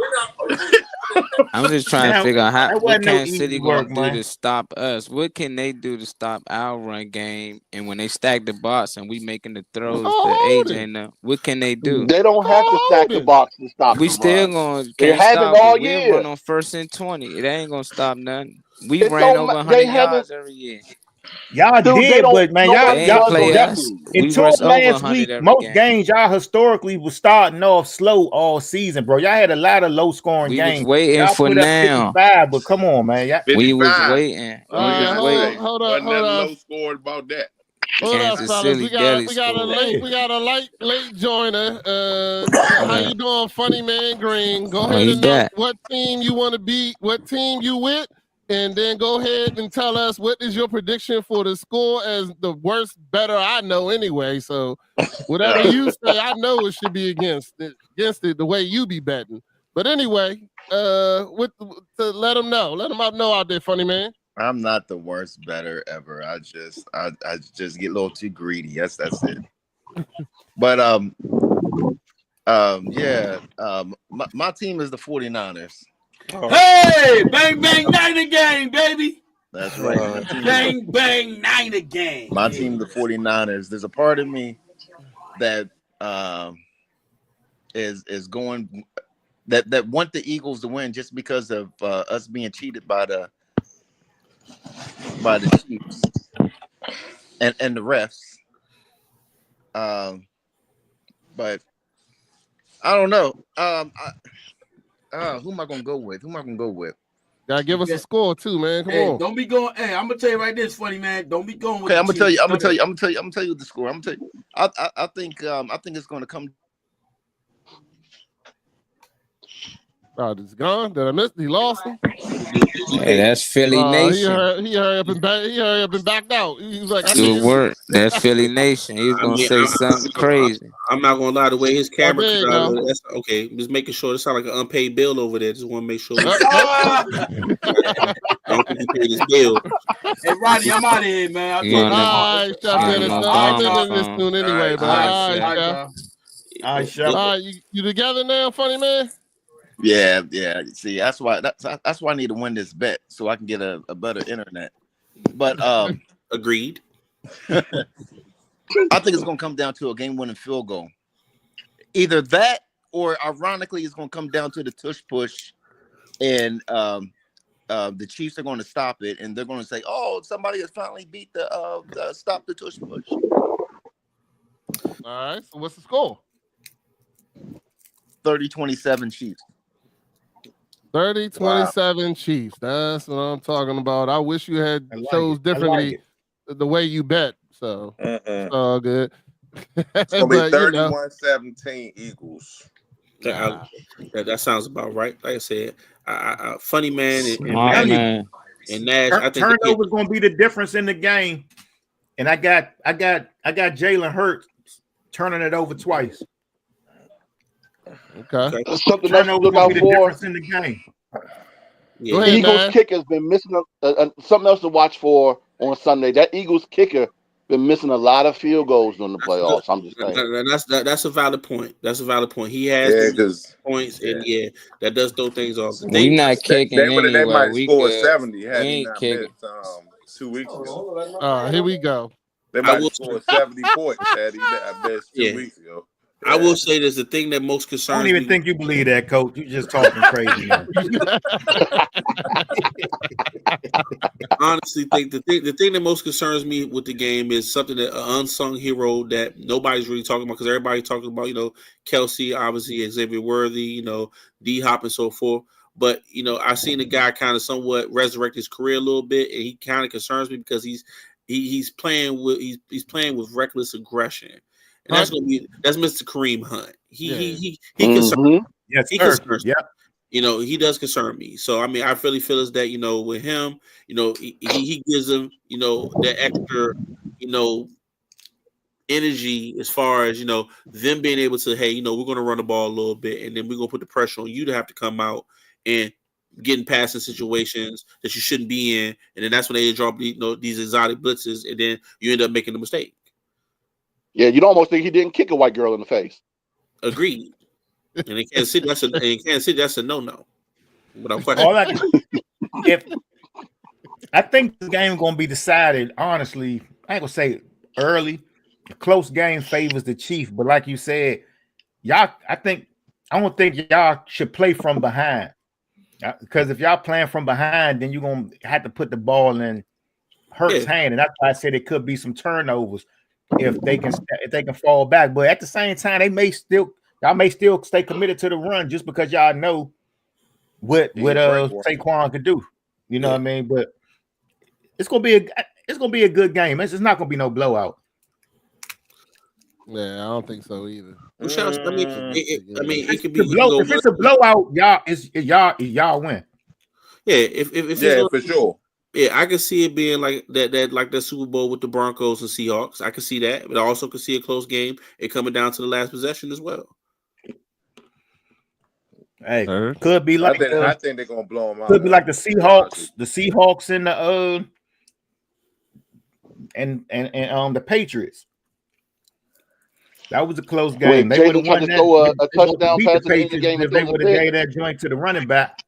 I'm just trying to figure out what Kansas City going to do to stop us. What can they do to stop our run game? And when they stack the box and we making the throws to AJ, what can they do? They don't have to stack the box to stop. We still going to have it all year. We run on 1st and 20. It ain't going to stop nothing. We ran over 100 yards every year. Y'all did, but man, y'all play us. Until last week, most games y'all historically was starting off slow all season, bro. Y'all had a lot of low scoring games. Was waiting for now. 55, but come on, man. We was waiting. Hold on. Low scored about that. Hold up, fellas. We got a late joiner. How you doing, Funny Man Green? Go ahead and know what team you want to beat, what team you with. And then go ahead and tell us what is your prediction for the score as the worst better I know anyway. So whatever you say, I know it should be against it the way you be betting. But anyway, to let them know. Let them know out there, Funny Man. I'm not the worst better ever. I just get a little too greedy. That's it. But my team is the 49ers. Hey, bang, bang, Niner game, baby. That's right. Bang, bang, Niner game. My team, the 49ers. There's a part of me that is going that want the Eagles to win just because of us being cheated by the Chiefs and the refs. But I don't know. Who am I gonna go with? Gotta give us a score too, man. Come on. Don't be going. Hey, I'm gonna tell you right this, Funny Man. Don't be going with. Okay, I'm gonna tell you the score. I think it's gonna come. Oh, it's gone. Did I miss? He lost him. Hey, that's Philly Nation. He hurry up and backed out. He was like, good work. That's Philly Nation. He was gonna say something crazy. I'm not gonna lie. The way his camera cut out, that's okay. Just making sure it sounds like an unpaid bill over there. Just want to make sure. Don't think he paid his bill. Hey, Rodney, I'm out of here, man. All right, anyway, but all right, you together now, funny man? Yeah. See, that's why I need to win this bet so I can get a better internet. But agreed. I think it's gonna come down to a game-winning field goal. Either that, or ironically, it's gonna come down to the tush push, and the Chiefs are going to stop it, and they're going to say, "Oh, somebody has finally beat the stop the tush push." All right. So what's the score? 30-27 Chiefs. 30-27 Chiefs. That's what I'm talking about. I wish you had chose differently the way you bet. So it's all good. It's gonna be 31-17 Eagles. That sounds about right. Like I said, funny man and Nash. I think turnover is going to be the difference in the game. And I got Jalen Hurts turning it over twice. Okay. Something else to look out for in the game. The Eagles kicker has been missing something else to watch for on Sunday. That Eagles kicker been missing a lot of field goals during the playoffs. I'm just saying. That's a valid point. That's a valid point. He has points, and that does throw things off. We not kicking anyway. They might score 70. We ain't kicking. 2 weeks ago. Here we go. They might score 70 points. Had he missed 2 weeks ago. I will say this: the thing that most concerns I don't even think you believe that, Coach. You just talking crazy. Honestly, think the thing that most concerns me with the game is something that an unsung hero that nobody's really talking about, because everybody's talking about, Kelsey, obviously Xavier Worthy, D Hop and so forth. But I've seen the guy kind of somewhat resurrect his career a little bit, and he kind of concerns me because he's playing with reckless aggression. And that's Mr. Kareem Hunt. He concerns. Yes, he concerns. Yeah. He does concern me. So I really feel as that with him, he gives them that extra energy as far as them being able to, hey, we're going to run the ball a little bit, and then we're going to put the pressure on you to have to come out and getting past the situations that you shouldn't be in, and then that's when they drop these exotic blitzes, and then you end up making a mistake. Yeah, you'd almost think he didn't kick a white girl in the face. Agreed. And in Kansas City, that's a no-no. But I'm questioning. I think the game is going to be decided, honestly, I ain't going to say early. A close game favors the Chiefs, but like you said, I don't think y'all should play from behind. Because if y'all playing from behind, then you're going to have to put the ball in Hurts' hand. And that's why I said it could be some turnovers if they can fall back. But at the same time, y'all may still stay committed to the run just because y'all know what Saquon could do. You know what I mean? But it's gonna be a good game. It's not gonna be no blowout. Yeah, I don't think so either. It could be. If it's a blowout, y'all win. Yeah, if for sure. Yeah, I can see it being like that, like the Super Bowl with the Broncos and Seahawks. I can see that, but I also can see a close game. It coming down to the last possession as well. Hey, could be like I think they're gonna blow them out. Could be like the Seahawks and the and the Patriots. That was a close game. They would have won that. A touchdown pass the game if they would have gave that joint to the running back.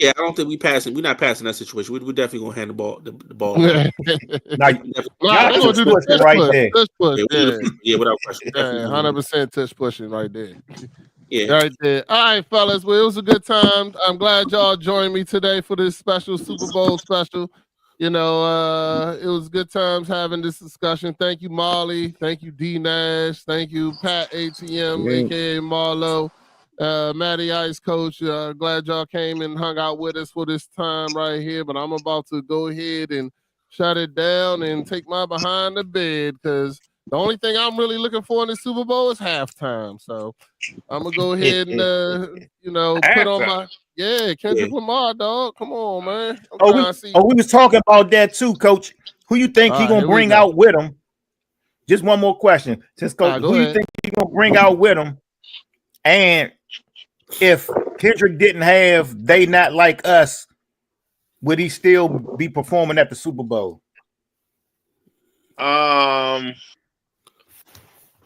Yeah, I don't think we passing. We're not passing that situation. We're definitely gonna hand the ball. The ball. Y'all do the tush push. Yeah, without question. 100% tush pushing right there. Yeah, right there. All right, fellas. Well, it was a good time. I'm glad y'all joined me today for this special Super Bowl special. It was good times having this discussion. Thank you, Marley. Thank you, D Nash. Thank you, Pat ATM, aka Marlo. Matty Ice, Coach. Glad y'all came and hung out with us for this time right here. But I'm about to go ahead and shut it down and take my behind the bed because The only thing I'm really looking for in the Super Bowl is halftime. So I'm gonna go ahead and put on my Kendrick Lamar, dog. Come on, man. We was talking about that too, Coach. Who you think he gonna bring out with him? Just one more question. Just Coach, who you think he gonna bring out with him? And if Kendrick didn't have They Not Like Us, would he still be performing at the Super Bowl?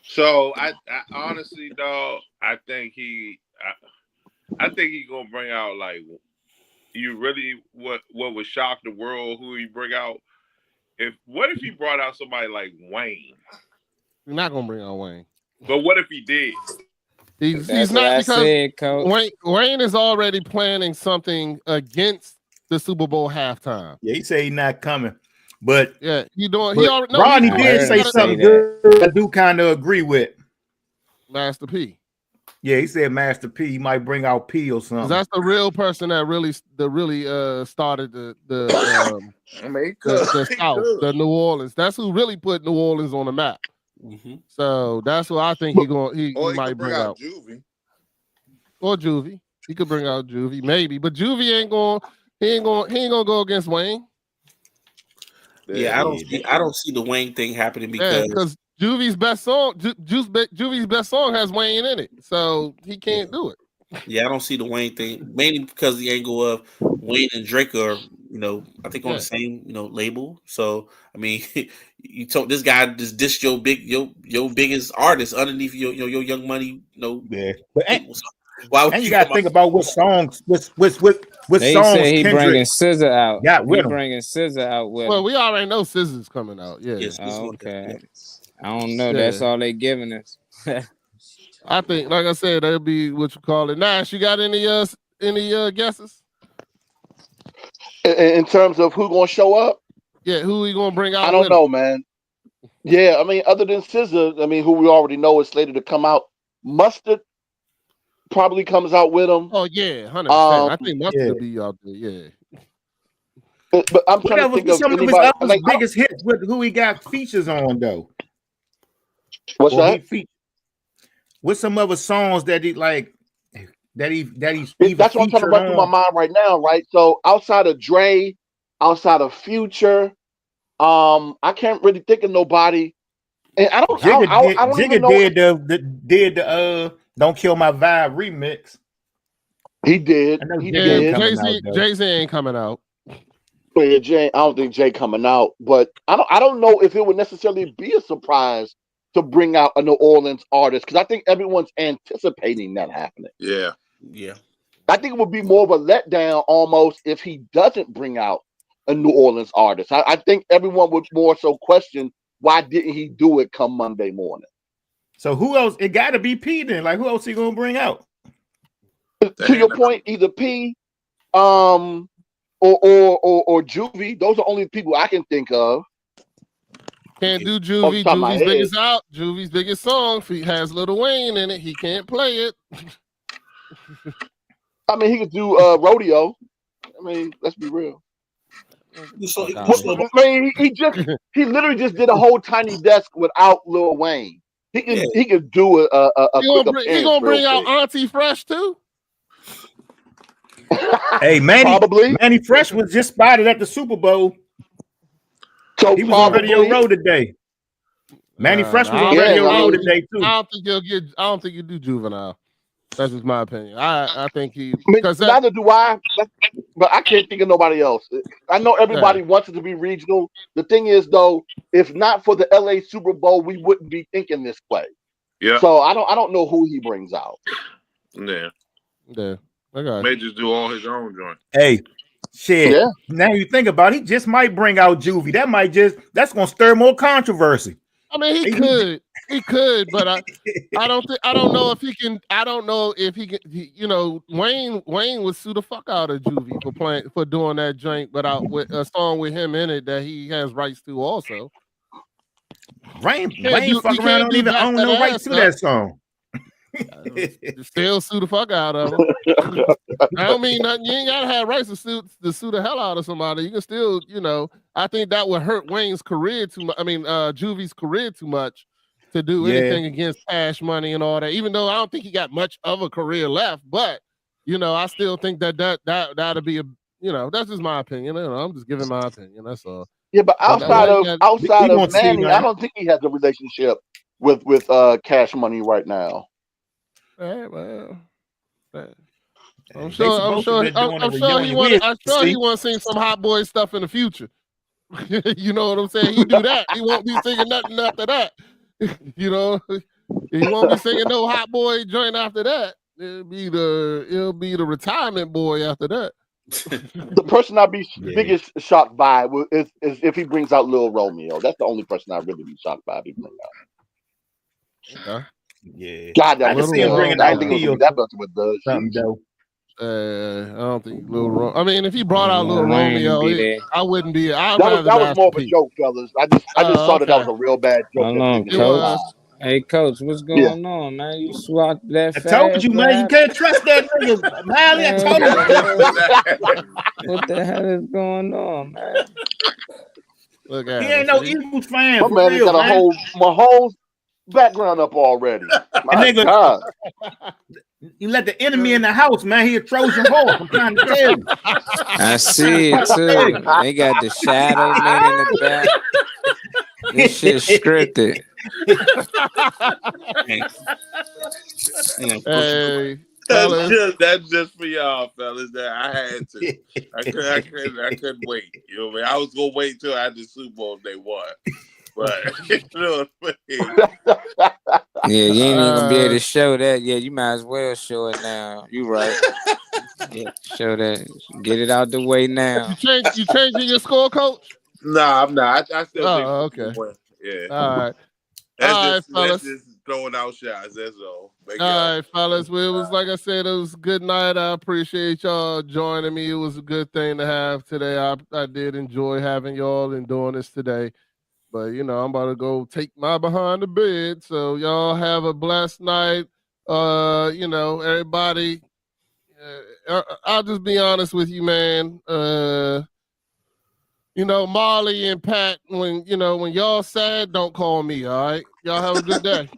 So I honestly, dog, I think he gonna bring out like you really what would shock the world who he bring out. What if he brought out somebody like Wayne? You're not gonna bring out Wayne. But what if he did? He's not, because Wayne is already planning something against the Super Bowl halftime. Yeah, he said he's not coming. But yeah, Ronnie did say something good I do kind of agree with. Master P. Yeah, he said Master P. He might bring out P or something. That's the real person that really started the South, the New Orleans. That's who really put New Orleans on the map. Mm-hmm. So that's what I think he might bring out. Juvie. Or Juvie. He could bring out Juvie, maybe, but Juvie ain't gonna go against Wayne. Yeah, I don't see the Wayne thing happening because Juvie's best song has Wayne in it, so he can't do it. Yeah, I don't see the Wayne thing, mainly because of the angle of Wayne and Drake are, I think on the same, label. So I mean, you told this guy just dissed your biggest artist underneath your Young Money, Yeah, but you gotta think about what songs, what they songs say he Kendrick bringing SZA out. He bringing SZA out with. Well, we already know SZA's coming out. Yeah. Yes, okay. I don't know. That's all they giving us. I think, like I said, that'll be what you call it. Nash, you got any guesses? In terms of who gonna show up? Yeah, who we gonna bring out? I don't know, man. Yeah, I mean, other than SZA, I mean, who we already know is slated to come out. Mustard probably comes out with him. Oh yeah, 100%. I think Mustard will be out there. Yeah. But I'm trying to think of some of his biggest hits with who he got features on though. What's that? With some other songs that he like that he's that's what I'm trying to run through my mind right now, right? So outside of Dre, outside of Future, I can't really think of nobody. And I don't even know. Did the Don't Kill My Vibe remix. He did. He did. Jay-Z ain't coming out. Yeah, Jay, I don't think Jay coming out, but I don't know if it would necessarily be a surprise to bring out a New Orleans artist, because I think everyone's anticipating that happening. Yeah. I think it would be more of a letdown almost if he doesn't bring out a New Orleans artist. I think everyone would more so question, why didn't he do it come Monday morning? So who else? It got to be P then. Like, who else he gonna bring out? To your point, either P, or Juvie. Those are only people I can think of. Can't do Juvie. Juvie's biggest song. If he has Lil Wayne in it, he can't play it. I mean, he could do Rodeo. I mean, let's be real. I mean, he literally just did a whole Tiny Desk without Lil Wayne. He could do he gonna bring out Auntie Fresh too. Hey, Manny Fresh was just spotted at the Super Bowl. So he was on Radio Row today. Manny Fresh was on Radio Row today too. I don't think you do Juvenile. That's just my opinion. I think he neither do I, but I can't think of nobody else. I know everybody wants it to be regional. The thing is, though, if not for the LA Super Bowl, we wouldn't be thinking this way. Yeah. So I don't know who he brings out. Yeah. Okay. May just do all his own joint. Hey, shit. Yeah. Now you think about it, he just might bring out Juvie. That's gonna stir more controversy. I mean, he could, but I don't know if he can. I don't know if he can. Wayne would sue the fuck out of Juvie for doing that joint, but out with a song with him in it that he has rights to also. Wayne fuck around, don't even own no rights to that song. Still sue the fuck out of him. I don't mean nothing. You ain't gotta have rights to sue the hell out of somebody. You can still, I think that would hurt Wayne's career too much. I mean, Juvie's career too much to do anything against Cash Money and all that. Even though I don't think he got much of a career left, but I still think that'd be a, that's just my opinion. I'm just giving my opinion. That's all. Yeah, but outside of Manny, I don't think he has a relationship with Cash Money right now. Well, I'm sure he wants to sing some Hot Boy stuff in the future. You know what I'm saying? He do that. He won't be singing nothing after that. He won't be singing no Hot Boy joint after that. It'll be the retirement boy after that. The person I'd be biggest shocked by is if he brings out Lil Romeo. That's the only person I'd really be shocked by if he brings out. Okay. Yeah. God, I can see him bringing out that much with the something dope. I don't think Lil Romeo. I mean, if he brought out Lil Romeo, I wouldn't be. That was more of a joke, fellas. I just thought that was a real bad joke. Hold on, Coach. Hey, Coach, what's going on, man? You swapped that fast. I told you, man. You can't trust that nigga. Miley, I told you. What the hell is going on, man? Look at he ain't no Eagles fan. My man got a whole Mahomes background up already. My God. You let the enemy in the house, man. He a Trojan horse. I'm trying to tell you. I see it too. They got the shadow man in the back. This shit scripted. Hey, that's just for y'all, fellas. That I had to. I couldn't wait. You know what I mean? I was gonna wait till after the Super Bowl if they won. But you know what I mean? Yeah, you ain't even gonna be able to show that. Yeah, you might as well show it now. You right. Yeah, show that. Get it out the way now. You changing your score, Coach? Nah, I'm not. I still think okay. Yeah. All right. That's just throwing out shots. That's all. All right, fellas. Well, it was like I said, it was a good night. I appreciate y'all joining me. It was a good thing to have today. I did enjoy having y'all and doing this today. But, I'm about to go take my behind the bed. So y'all have a blessed night. Everybody, I'll just be honest with you, man. Marley and Pat, when y'all sad, don't call me, all right? Y'all have a good day.